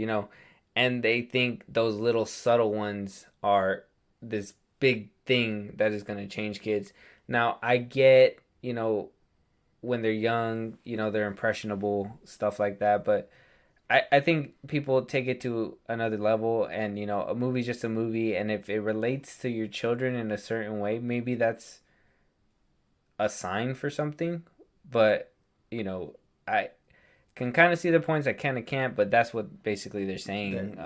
and they think those little subtle ones are this big thing that is going to change kids. Now, I get, when they're young, they're impressionable, stuff like that, but I think people take it to another level, and, a movie's just a movie, and if it relates to your children in a certain way, maybe that's a sign for something, but, I can kind of see the points. I kind of can't, but that's what basically they're saying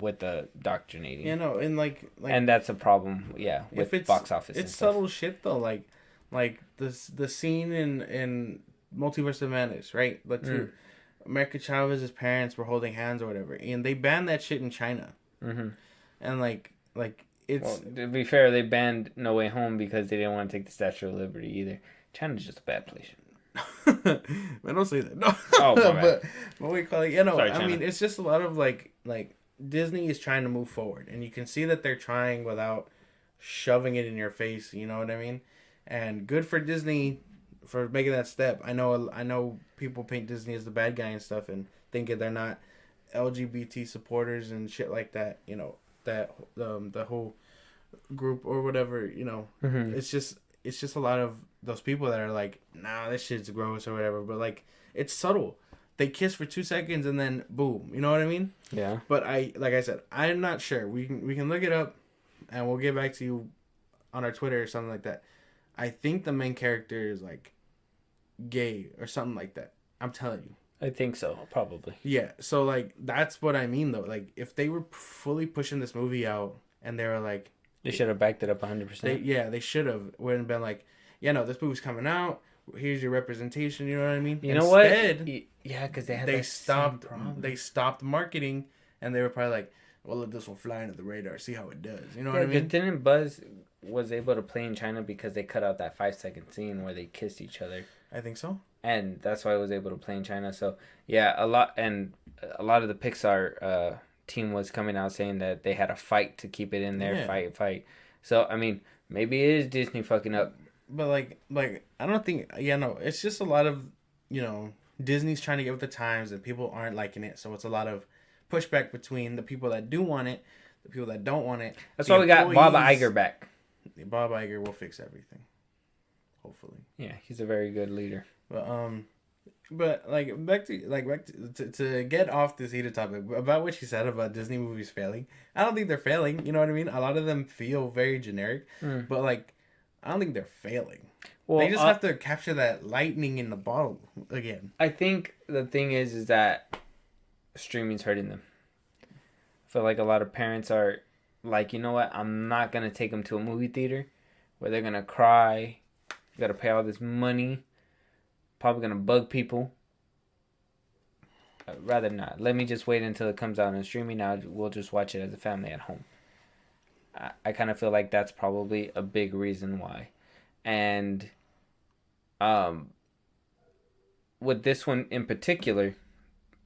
with the indoctrinating. And like and that's a problem. Yeah, with box office. It's subtle shit though. Like the scene in Multiverse of Madness, right? America Chavez's parents were holding hands or whatever, and they banned that shit in China. Mm-hmm. And like it's. Well, to be fair, they banned No Way Home because they didn't want to take the Statue of Liberty either. China's just a bad place. Man, don't say that. No. Oh, but we call it. Sorry, I mean, it's just a lot of like Disney is trying to move forward, and you can see that they're trying without shoving it in your face. You know what I mean? And good for Disney for making that step. I know people paint Disney as the bad guy and stuff, and thinking they're not LGBT supporters and shit like that. That the whole group or whatever. Mm-hmm. It's just a lot of those people that are like, nah, this shit's gross or whatever. But like, it's subtle. They kiss for 2 seconds and then boom. You know what I mean? Yeah. But like I said, I'm not sure. We can look it up, and we'll get back to you on our Twitter or something like that. I think the main character is like gay or something like that. I'm telling you. I think so, probably. Yeah. So like, that's what I mean though. Like, if they were fully pushing this movie out and they were like, they should have backed it up 100%. They should have. Wouldn't been like, this movie's coming out. Here's your representation. You know what I mean? Instead, what? Yeah, because they stopped marketing, and they were probably like, well, let this one fly under the radar, see how it does. You know what I mean? Didn't Buzz was able to play in China because they cut out that 5-second scene where they kissed each other? I think so. And that's why I was able to play in China. So yeah, a lot of the Pixar team was coming out saying that they had a fight to keep it in there. Yeah. Fight. So I mean, maybe it is Disney fucking up. But like I don't think. Yeah, no, it's just a lot of Disney's trying to get with the times, and people aren't liking it. So it's a lot of pushback between the people that do want it, the people that don't want it. That's why we got Bob Iger back. Bob Iger will fix everything. Hopefully. Yeah, he's a very good leader. But back to get off this heated topic about what you said about Disney movies failing. I don't think they're failing. You know what I mean? A lot of them feel very generic, but I don't think they're failing. Well, they just have to capture that lightning in the bottle again. I think the thing is that streaming's hurting them. I feel like a lot of parents are like, you know what? I'm not gonna take them to a movie theater where they're gonna cry. You gotta pay all this money. Probably gonna bug people. I'd rather not. Let me just wait until it comes out on streaming. Now we'll just watch it as a family at home. I kind of feel like that's probably a big reason why. And with this one in particular,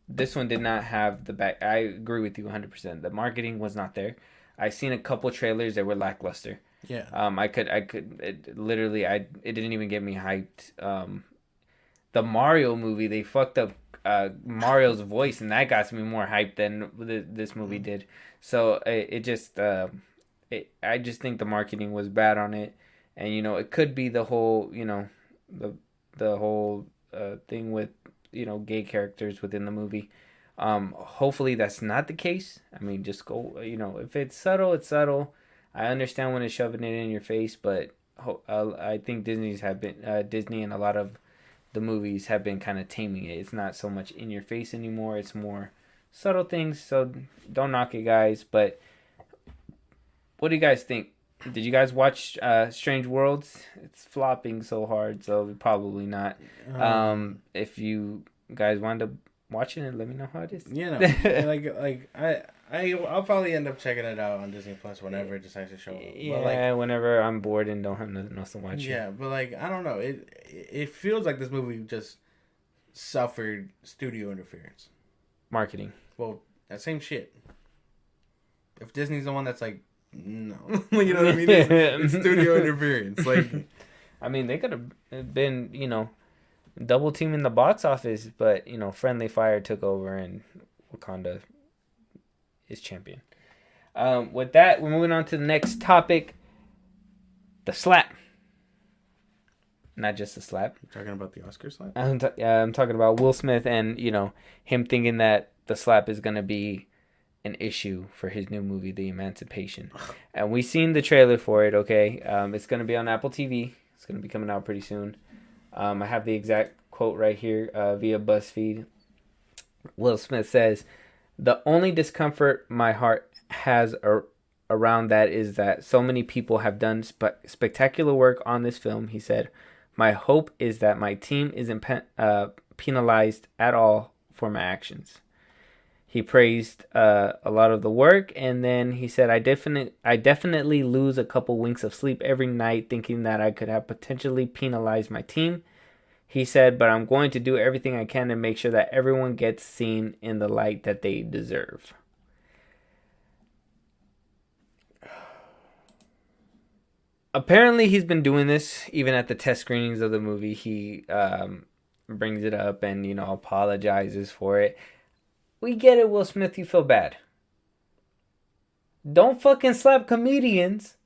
this one did not have the back. I agree with you 100%. The marketing was not there. I've seen a couple trailers that were lackluster. Yeah. It didn't even get me hyped. The Mario movie, they fucked up Mario's voice, and that got me more hyped than this movie did. So I just think the marketing was bad on it, and it could be the whole the whole thing with gay characters within the movie. Hopefully that's not the case. I mean, just go. If it's subtle, it's subtle. I understand when it's shoving it in your face, but I think Disney and a lot of the movies have been kind of taming it. It's not so much in your face anymore. It's more subtle things. So don't knock it, guys. But what do you guys think? Did you guys watch Strange Worlds? It's flopping so hard, so probably not. If you guys wind up watching it, let me know how it is. You know, I'll probably end up checking it out on Disney Plus whenever it decides to show up. Yeah, whenever I'm bored and don't have nothing else to watch. Yeah, but like I don't know, it feels like this movie just suffered studio interference. Marketing. Well, that same shit. If Disney's the one that's like, no, you know what I mean? It's studio interference. Like, I mean, they could have been, double teaming the box office, but Friendly Fire took over and Wakanda is champion. With that, we're moving on to the next topic: the slap. Not just the slap. You're talking about the Oscar slap? I'm talking about Will Smith and him thinking that the slap is gonna be an issue for his new movie, The Emancipation. And we seen the trailer for it. Okay, it's gonna be on Apple TV. It's gonna be coming out pretty soon. I have the exact quote right here via BuzzFeed. Will Smith says, "The only discomfort my heart has around that is that so many people have done spectacular work on this film." He said, "My hope is that my team isn't penalized at all for my actions." He praised a lot of the work, and then he said, I definitely lose a couple winks of sleep every night thinking that I could have potentially penalized my team." He said, "But I'm going to do everything I can to make sure that everyone gets seen in the light that they deserve." Apparently, he's been doing this even at the test screenings of the movie. He brings it up and, apologizes for it. We get it, Will Smith, you feel bad. Don't fucking slap comedians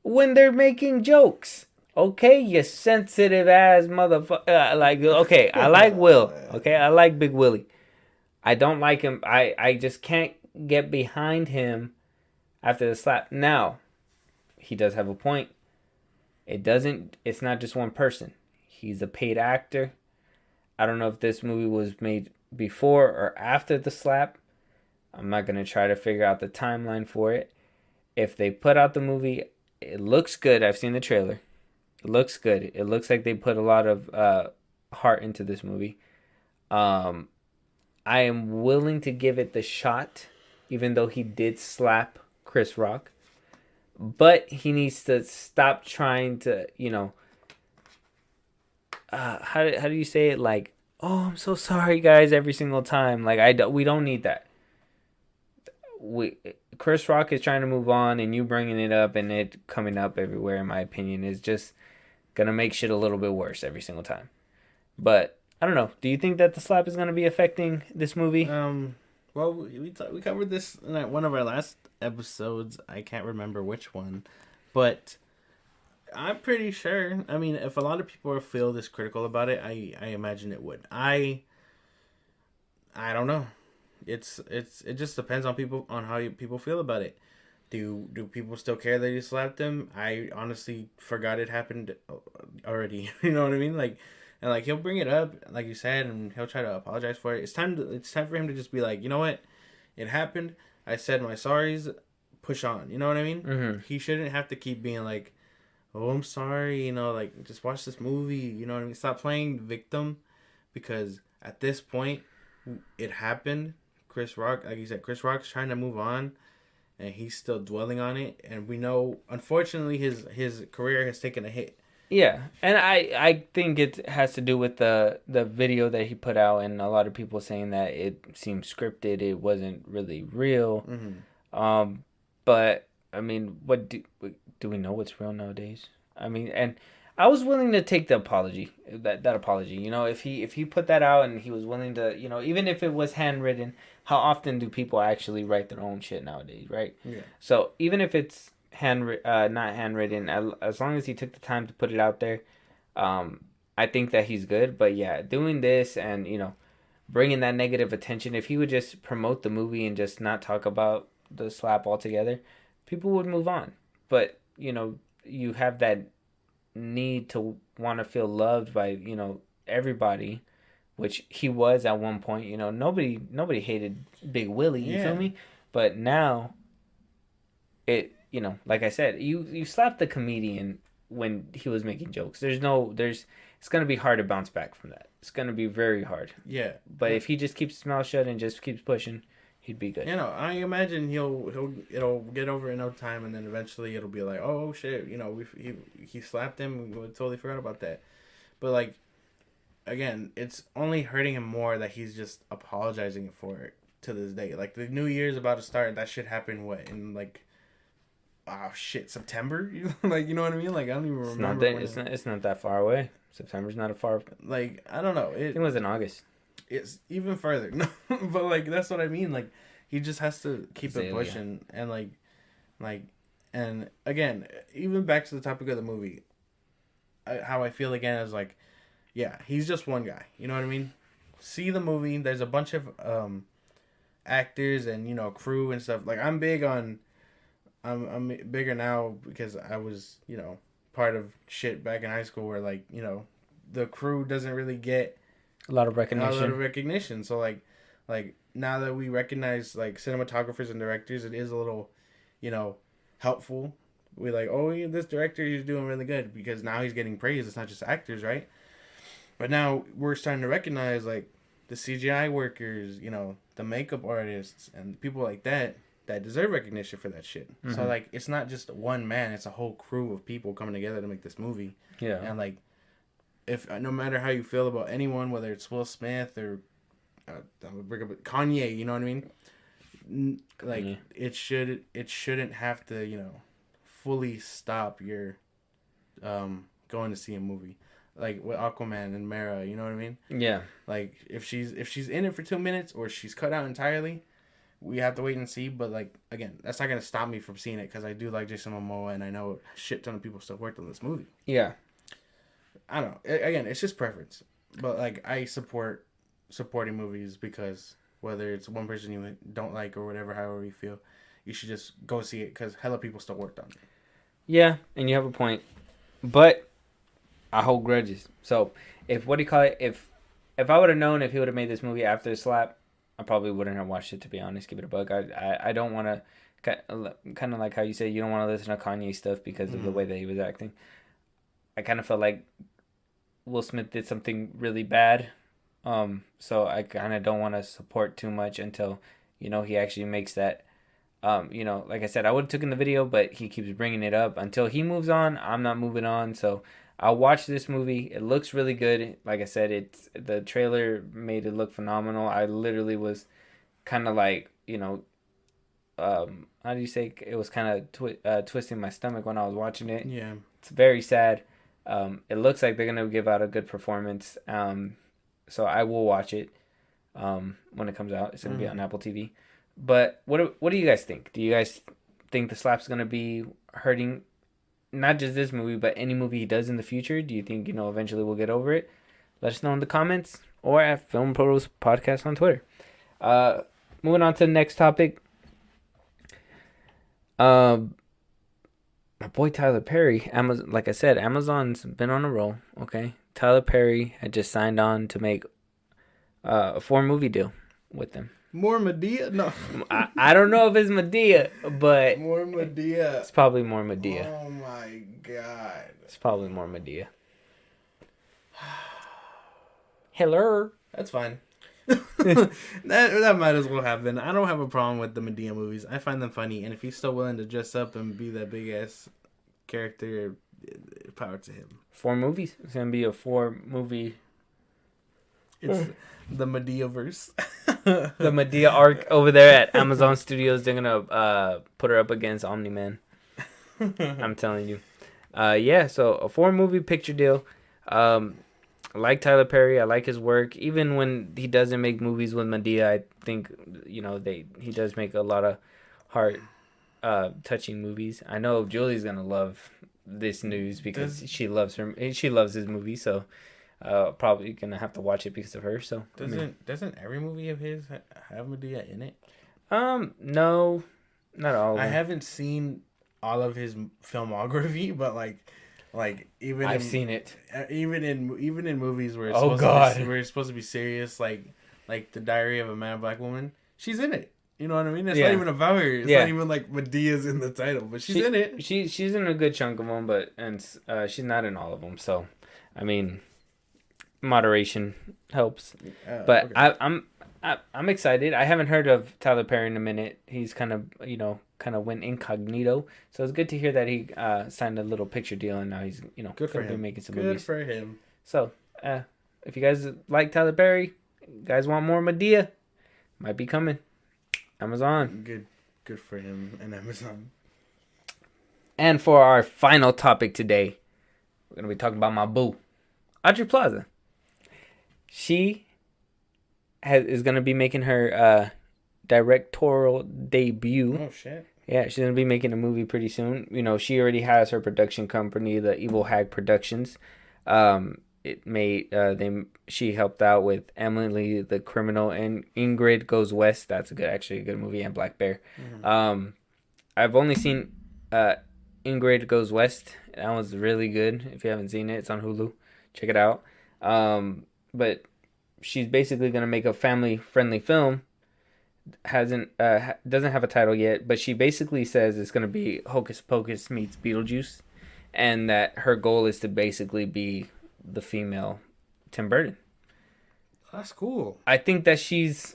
when they're making jokes. Okay, you sensitive ass motherfucker. Okay, I like Will. Okay, I like Big Willie. I don't like him. I just can't get behind him after the slap. Now, he does have a point. It's not just one person. He's a paid actor. I don't know if this movie was made before or after the slap. I'm not going to try to figure out the timeline for it. If they put out the movie, it looks good. I've seen the trailer. It looks good. It looks like they put a lot of heart into this movie. I am willing to give it the shot, even though he did slap Chris Rock. But he needs to stop trying to, how do you say it? Like, "Oh, I'm so sorry, guys," every single time. Like, we don't need that. Chris Rock is trying to move on, and you bringing it up and it coming up everywhere, in my opinion, is just gonna make shit a little bit worse every single time. But I don't know. Do you think that the slap is gonna be affecting this movie? Well, we covered this in one of our last episodes. I can't remember which one, but I'm pretty sure. I mean, if a lot of people feel this critical about it, I imagine it would. I don't know. It just depends on how people feel about it. Do people still care that he slapped him? I honestly forgot it happened already. You know what I mean? And he'll bring it up, like you said, and he'll try to apologize for it. It's time for him to just be like, you know what, it happened. I said my sorries. Push on. You know what I mean? Mm-hmm. He shouldn't have to keep being like, "Oh, I'm sorry." Just watch this movie. You know what I mean? Stop playing victim, because at this point, it happened. Chris Rock, like you said, Chris Rock's trying to move on, and he's still dwelling on it. And we know, unfortunately, his career has taken a hit. Yeah, and I think it has to do with the video that he put out, and a lot of people saying that it seemed scripted. It wasn't really real. Mm-hmm. But I mean, what do we know what's real nowadays? I mean, and I was willing to take the apology, that apology. If he put that out and he was willing to, even if it was handwritten, how often do people actually write their own shit nowadays, right? Yeah. So even if it's not handwritten, as long as he took the time to put it out there, I think that he's good. But yeah, doing this and bringing that negative attention, if he would just promote the movie and just not talk about the slap altogether, people would move on. But you have that need to want to feel loved by everybody, which he was at one point. You know, nobody hated Big Willie. You feel me? But now, you know, like I said, you slapped the comedian when he was making jokes. It's gonna be hard to bounce back from that. It's gonna be very hard. Yeah. But if he just keeps his mouth shut and just keeps pushing, he'd be good. You know, I imagine it'll get over in no time, and then eventually it'll be like, oh shit, you know, he slapped him. We totally forgot about that. But like, again, it's only hurting him more that he's just apologizing for it to this day. Like the new year's about to start. That shit happened in like, oh shit, September. Like, you know what I mean? Like I don't even remember. It's not that far away. September's not a far. Like I don't know. I think it was in August. It's even further. No, but like that's what I mean. Like he just has to keep it pushing and like, and again, even back to the topic of the movie, how I feel again is like, yeah, he's just one guy. You know what I mean? See the movie. There's a bunch of actors and, you know, crew and stuff. Like I'm bigger now because I was, you know, part of shit back in high school where, like, you know, the crew doesn't really get a lot of recognition. So like now that we recognize like cinematographers and directors, it is a little, you know, helpful. We're like, oh yeah, this director, he's doing really good because now he's getting praise. It's not just actors, right? But now we're starting to recognize like the CGI workers, you know, the makeup artists and people like that deserve recognition for that shit. Mm-hmm. So like it's not just one man, it's a whole crew of people coming together to make this movie. Yeah. And like, if no matter how you feel about anyone, whether it's Will Smith or Kanye, you know what I mean? Like it shouldn't have to, you know, fully stop your going to see a movie. Like with Aquaman and Mera, you know what I mean? Yeah. Like if she's in it for 2 minutes or she's cut out entirely, we have to wait and see. But like again, that's not gonna stop me from seeing it because I do like Jason Momoa and I know a shit ton of people still worked on this movie. Yeah. I don't know. Again, it's just preference. But like I support supporting movies because whether it's one person you don't like or whatever, however you feel, you should just go see it because hella people still worked on it. Yeah, and you have a point. But I hold grudges. So if I would have known if he would have made this movie after the slap, I probably wouldn't have watched it, to be honest. Give it a buck. I don't want to, kind of like how you say you don't want to listen to Kanye stuff because of the way that he was acting. I kind of felt like Will Smith did something really bad. So I kind of don't want to support too much until, you know, he actually makes that. You know, like I said, I would have taken the video, but he keeps bringing it up. Until he moves on, I'm not moving on. So I'll watch this movie. It looks really good. Like I said, the trailer made it look phenomenal. I literally was kind of like, you know, how do you say? It was kind of twisting my stomach when I was watching it. Yeah. It's very sad. It looks like they're going to give out a good performance. So I will watch it when it comes out. It's going to be on Apple TV. But what do you guys think? Do you guys think the slap's going to be hurting not just this movie, but any movie he does in the future? Do you think, you know, eventually we'll get over it? Let us know in the comments or at Film Pros Podcast on Twitter. Moving on to the next topic. My boy Tyler Perry, Amazon, like I said, Amazon's been on a roll, okay? Tyler Perry had just signed on to make a 4-movie deal with them. More Madea? No. I don't know if it's Madea, but... More Madea. It's probably more Madea. Oh, my God. It's probably more Madea. Hello. That's fine. that might as well happen. I don't have a problem with the Madea movies. I find them funny, and if he's still willing to dress up and be that big-ass character, power to him. 4 movies? It's going to be a 4-movie... It's the Madea-verse. The Madea arc over there at Amazon Studios. They're gonna put her up against Omni-Man. I'm telling you. Yeah, so a 4-movie picture deal. I like Tyler Perry. I like his work. Even when he doesn't make movies with Madea, I think, you know, he does make a lot of heart touching movies. I know Julie's gonna love this news because she loves his movie, so probably gonna have to watch it because of her. So doesn't every movie of his have Madea in it? No, not all of them. I haven't seen all of his filmography, but like Like I've seen it. Even in movies where it's Oh supposed God. to be, where it's supposed to be serious, like The Diary of a Mad Black Woman, she's in it. You know what I mean? It's not even about her. It's not even like Medea's in the title, but she's in it. She's in a good chunk of them, but she's not in all of them. So, I mean, moderation helps. But okay. I'm excited. I haven't heard of Tyler Perry in a minute. He's kind of went incognito. So it's good to hear that he signed a little picture deal, and now he's good for him. Making some Good movies. for him. So if you guys like Tyler Perry, you guys want more Madea, might be coming. Amazon. Good for him and Amazon. And for our final topic today, we're gonna be talking about my boo, Aubrey Plaza. She is gonna be making her directorial debut. Oh shit! Yeah, she's gonna be making a movie pretty soon. She already has her production company, the Evil Hag Productions. She helped out with Emily the Criminal and Ingrid Goes West. That's actually a good movie, and Black Bear. Mm-hmm. I've only seen Ingrid Goes West. That was really good. If you haven't seen it, it's on Hulu. Check it out. But she's basically gonna make a family-friendly film. Doesn't have a title yet, but she basically says it's gonna be Hocus Pocus meets Beetlejuice, and that her goal is to basically be the female Tim Burton. That's cool. I think that she's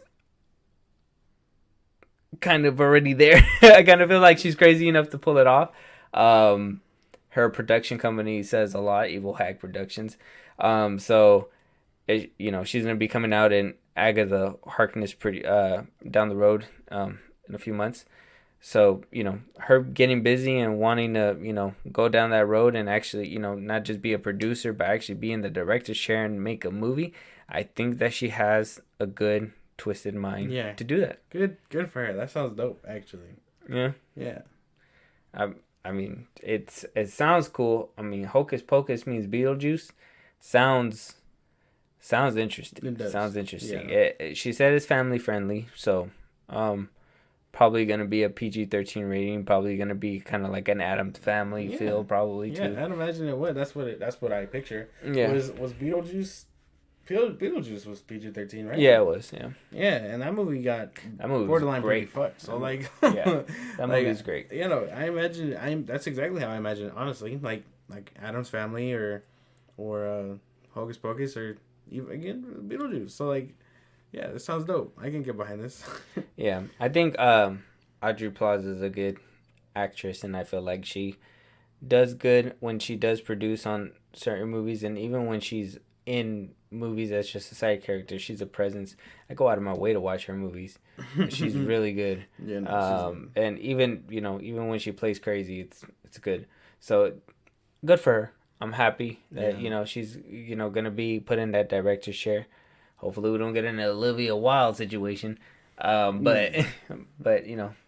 kind of already there. I kind of feel like she's crazy enough to pull it off. Her production company says a lot, Evil Hag Productions. So she's gonna be coming out in Agatha Harkness pretty down the road in a few months. So, her getting busy and wanting to, go down that road and actually, not just be a producer, but actually be in the director's chair and make a movie. I think that she has a good, twisted mind to do that. Good for her. That sounds dope, actually. Yeah. Yeah. I mean, it sounds cool. I mean, Hocus Pocus means Beetlejuice. Sounds interesting. It does. Sounds interesting. Yeah. She said it's family friendly, so probably gonna be a PG-13 rating. Probably gonna be kind of like an Addams Family feel, probably too. Yeah, I'd imagine it would. That's what I picture. Yeah. Was Beetlejuice? Beetlejuice was PG-13, right? Yeah, it was. Yeah. Yeah, and that movie borderline great. Pretty fucked. So that movie was great. I imagine that's exactly how I imagine it, honestly. Like Addams Family or Hocus Pocus or even again Beetlejuice. So yeah, this sounds dope. I can get behind this. Yeah, I think Aubrey Plaza is a good actress, and I feel like she does good when she does produce on certain movies, and even when she's in movies as just a side character, she's a presence. I go out of my way to watch her movies. She's really good. Yeah, no, and even when she plays crazy, it's good. So good for her. I'm happy that she's gonna be put in that director's chair. Hopefully we don't get in an Olivia Wilde situation. But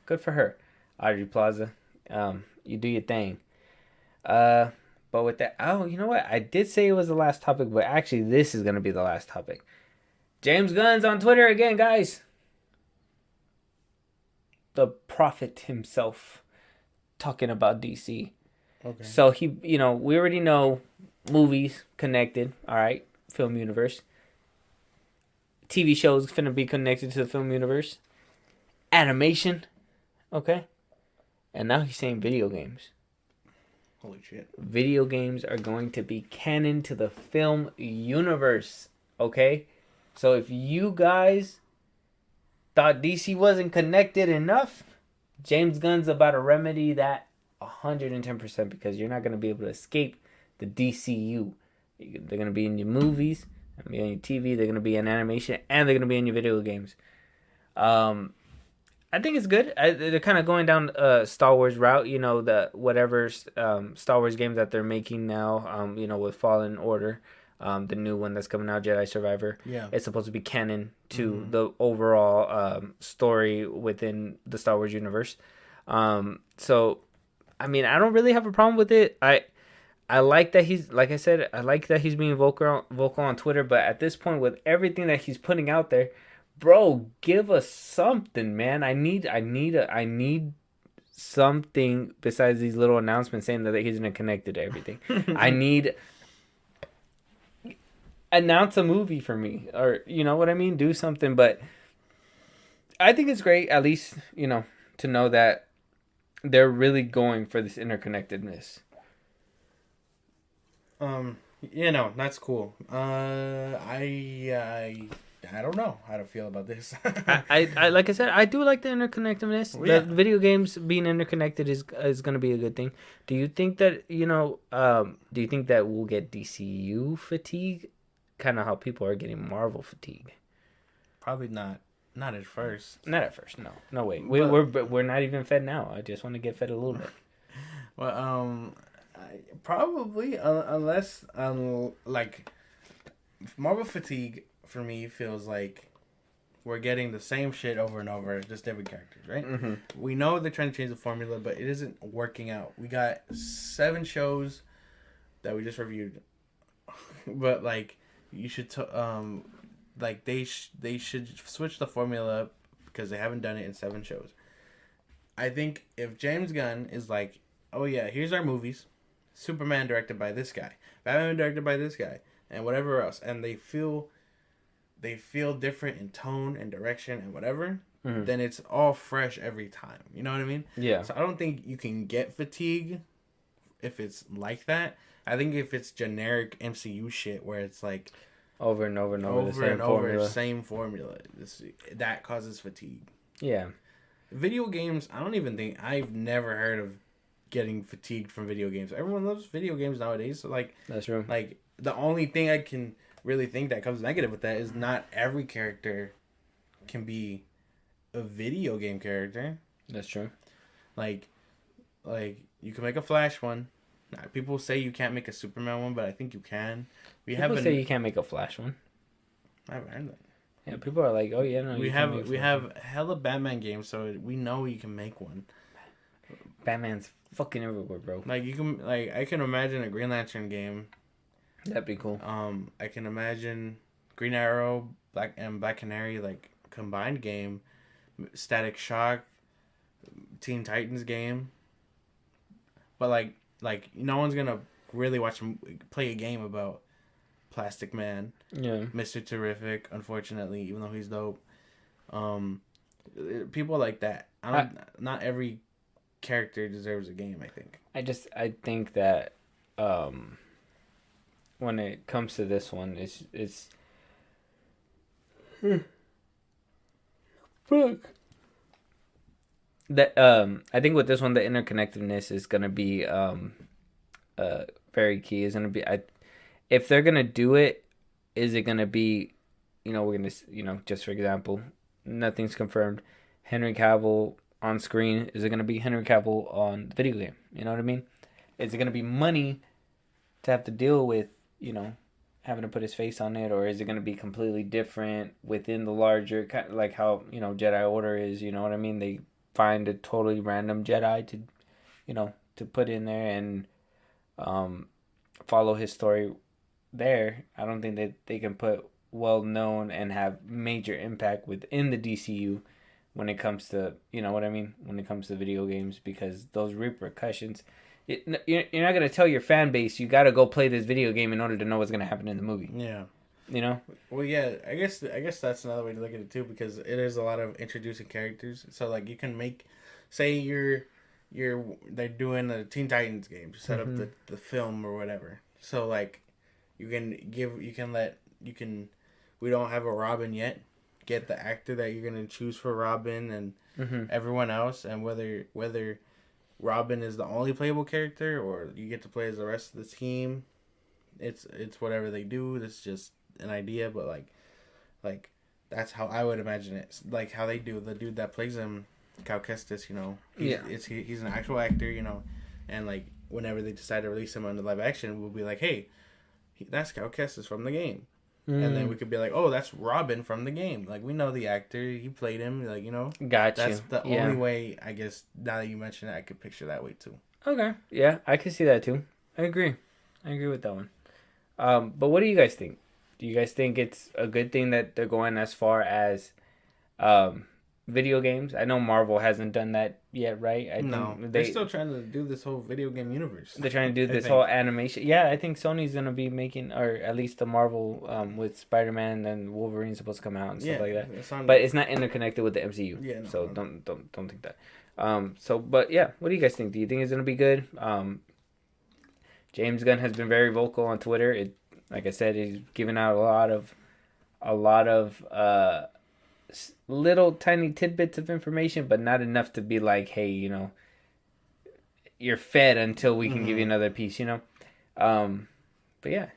good for her. Aubrey Plaza. You do your thing. But with that, you know what? I did say it was the last topic, but actually this is gonna be the last topic. James Gunn's on Twitter again, guys. The prophet himself talking about DC. Okay. So he, we already know movies connected, all right? Film universe. TV shows finna be connected to the film universe. Animation, okay? And now he's saying video games. Holy shit. Video games are going to be canon to the film universe, okay? So if you guys thought DC wasn't connected enough, James Gunn's about to remedy that 110% because you're not going to be able to escape the DCU. They're going to be in your movies, they're going to be on your TV, they're going to be in animation, and they're going to be in your video games. I think it's good. They're kind of going down Star Wars route, the whatever Star Wars game that they're making now, with Fallen Order, the new one that's coming out, Jedi Survivor. Yeah. It's supposed to be canon to the overall story within the Star Wars universe. So, I mean, I don't really have a problem with it. I like that he's, like I said, I like that he's being vocal on Twitter, but at this point, with everything that he's putting out there, bro, give us something, man. I need something besides these little announcements saying that he's connected to everything. I need announce a movie for me, or you know what I mean, do something. But I think it's great, at least to know that they're really going for this interconnectedness. That's cool. I don't know how to feel about this. I like I said, I do like the interconnectedness. Well, yeah. The video games being interconnected is going to be a good thing. Do you think that do you think that we'll get DCU fatigue, kind of how people are getting Marvel fatigue? Probably not. Not at first. Not at first. No way. But, we're not even fed now. I just want to get fed a little bit. Well, probably unless like Marvel fatigue for me feels like we're getting the same shit over and over, just different characters, right? Mm-hmm. We know they're trying to change the formula, but it isn't working out. We got 7 shows that we just reviewed, but like you should like they should switch the formula up because they haven't done it in 7 shows. I think if James Gunn is like, oh yeah, here's our movies, Superman directed by this guy, Batman directed by this guy, and whatever else, and they feel different in tone and direction and whatever, then it's all fresh every time. You know what I mean? Yeah. So I don't think you can get fatigue if it's like that. I think if it's generic MCU shit where it's like over and over and over, same formula, that causes fatigue. Yeah. Video games, I've never heard of getting fatigued from video games. Everyone loves video games nowadays. So like, that's true. Like the only thing I can really think that comes negative with that is not every character can be a video game character. That's true. Like you can make a Flash one. People say you can't make a Superman one, but I think you can. People say you can't make a Flash one. I haven't heard that. Yeah, people are like, oh yeah, no. We have hella Batman games, so we know you can make one. Batman's fucking everywhere, bro. Like I can imagine a Green Lantern game. That'd be cool. I can imagine Green Arrow, Black Canary, like combined game, Static Shock, Teen Titans game. But like no one's gonna really play a game about Plastic Man. Yeah. Mr. Terrific, unfortunately, even though he's dope. People like that. Not every character deserves a game, I think. I think that when it comes to this one, it's fuck. That I think with this one, the interconnectedness is gonna be very key. Is gonna be if they're gonna do it, is it gonna be, we're gonna just for example, nothing's confirmed. Henry Cavill on screen, is it gonna be Henry Cavill on the video game? You know what I mean? Is it gonna be money to have to deal with, having to put his face on it, or is it gonna be completely different within the larger kind of like how Jedi Order is? You know what I mean? They find a totally random Jedi to put in there and follow his story there. I don't think that they can put well known and have major impact within the DCU when it comes to when it comes to video games, because those repercussions, you're not gonna tell your fan base you gotta go play this video game in order to know what's gonna happen in the movie. Yeah. Well, yeah, I guess that's another way to look at it too, because it is a lot of introducing characters. So like you can say they're doing a Teen Titans game to set up the film or whatever. So like we don't have a Robin yet. Get the actor that you're gonna choose for Robin and everyone else, and whether Robin is the only playable character or you get to play as the rest of the team. It's whatever they do. That's just an idea, but like that's how I would imagine it. Like how they do the dude that plays him, Cal Kestis. He's an actual actor. And like whenever they decide to release him on the live action, we'll be like, hey, that's Cal Kestis from the game. And then we could be like, oh, that's Robin from the game. Like, we know the actor. He played him. Like, Got that's the only way, I guess, now that you mention it, I could picture that way, too. Okay. Yeah, I can see that, too. I agree with that one. But what do you guys think? Do you guys think it's a good thing that they're going as far as video games. I know Marvel hasn't done that yet, right? I No, think they're still trying to do this whole video game universe. they're trying to do I this think. whole animation. Yeah, I think Sony's gonna be making, or at least the Marvel with Spider-Man and Wolverine's supposed to come out and stuff like that. But it's not interconnected with the MCU. Yeah, no, so no. don't think that. But yeah, what do you guys think? Do you think it's gonna be good? James Gunn has been very vocal on Twitter. Like I said, he's given out a lot of little tiny tidbits of information, but not enough to be like, hey, you're fed until we can give you another piece, But yeah,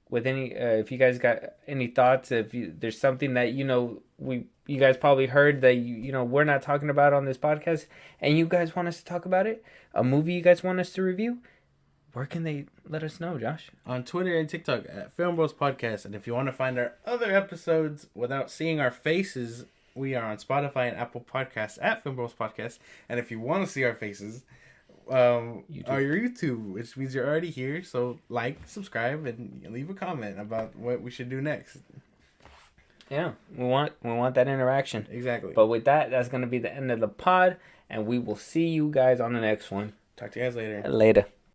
with any, if you guys got any thoughts, there's something that you guys probably heard that we're not talking about on this podcast, and you guys want us to talk about it, a movie you guys want us to review, where can they let us know, Josh? On Twitter and TikTok at Film Bros Podcast. And if you want to find our other episodes without seeing our faces, we are on Spotify and Apple Podcasts at Film Bros Podcast. And if you want to see our faces, our YouTube, which means you're already here. So like, subscribe, and leave a comment about what we should do next. Yeah, we want that interaction. Exactly. But with that, that's going to be the end of the pod, and we will see you guys on the next one. Talk to you guys later. Later.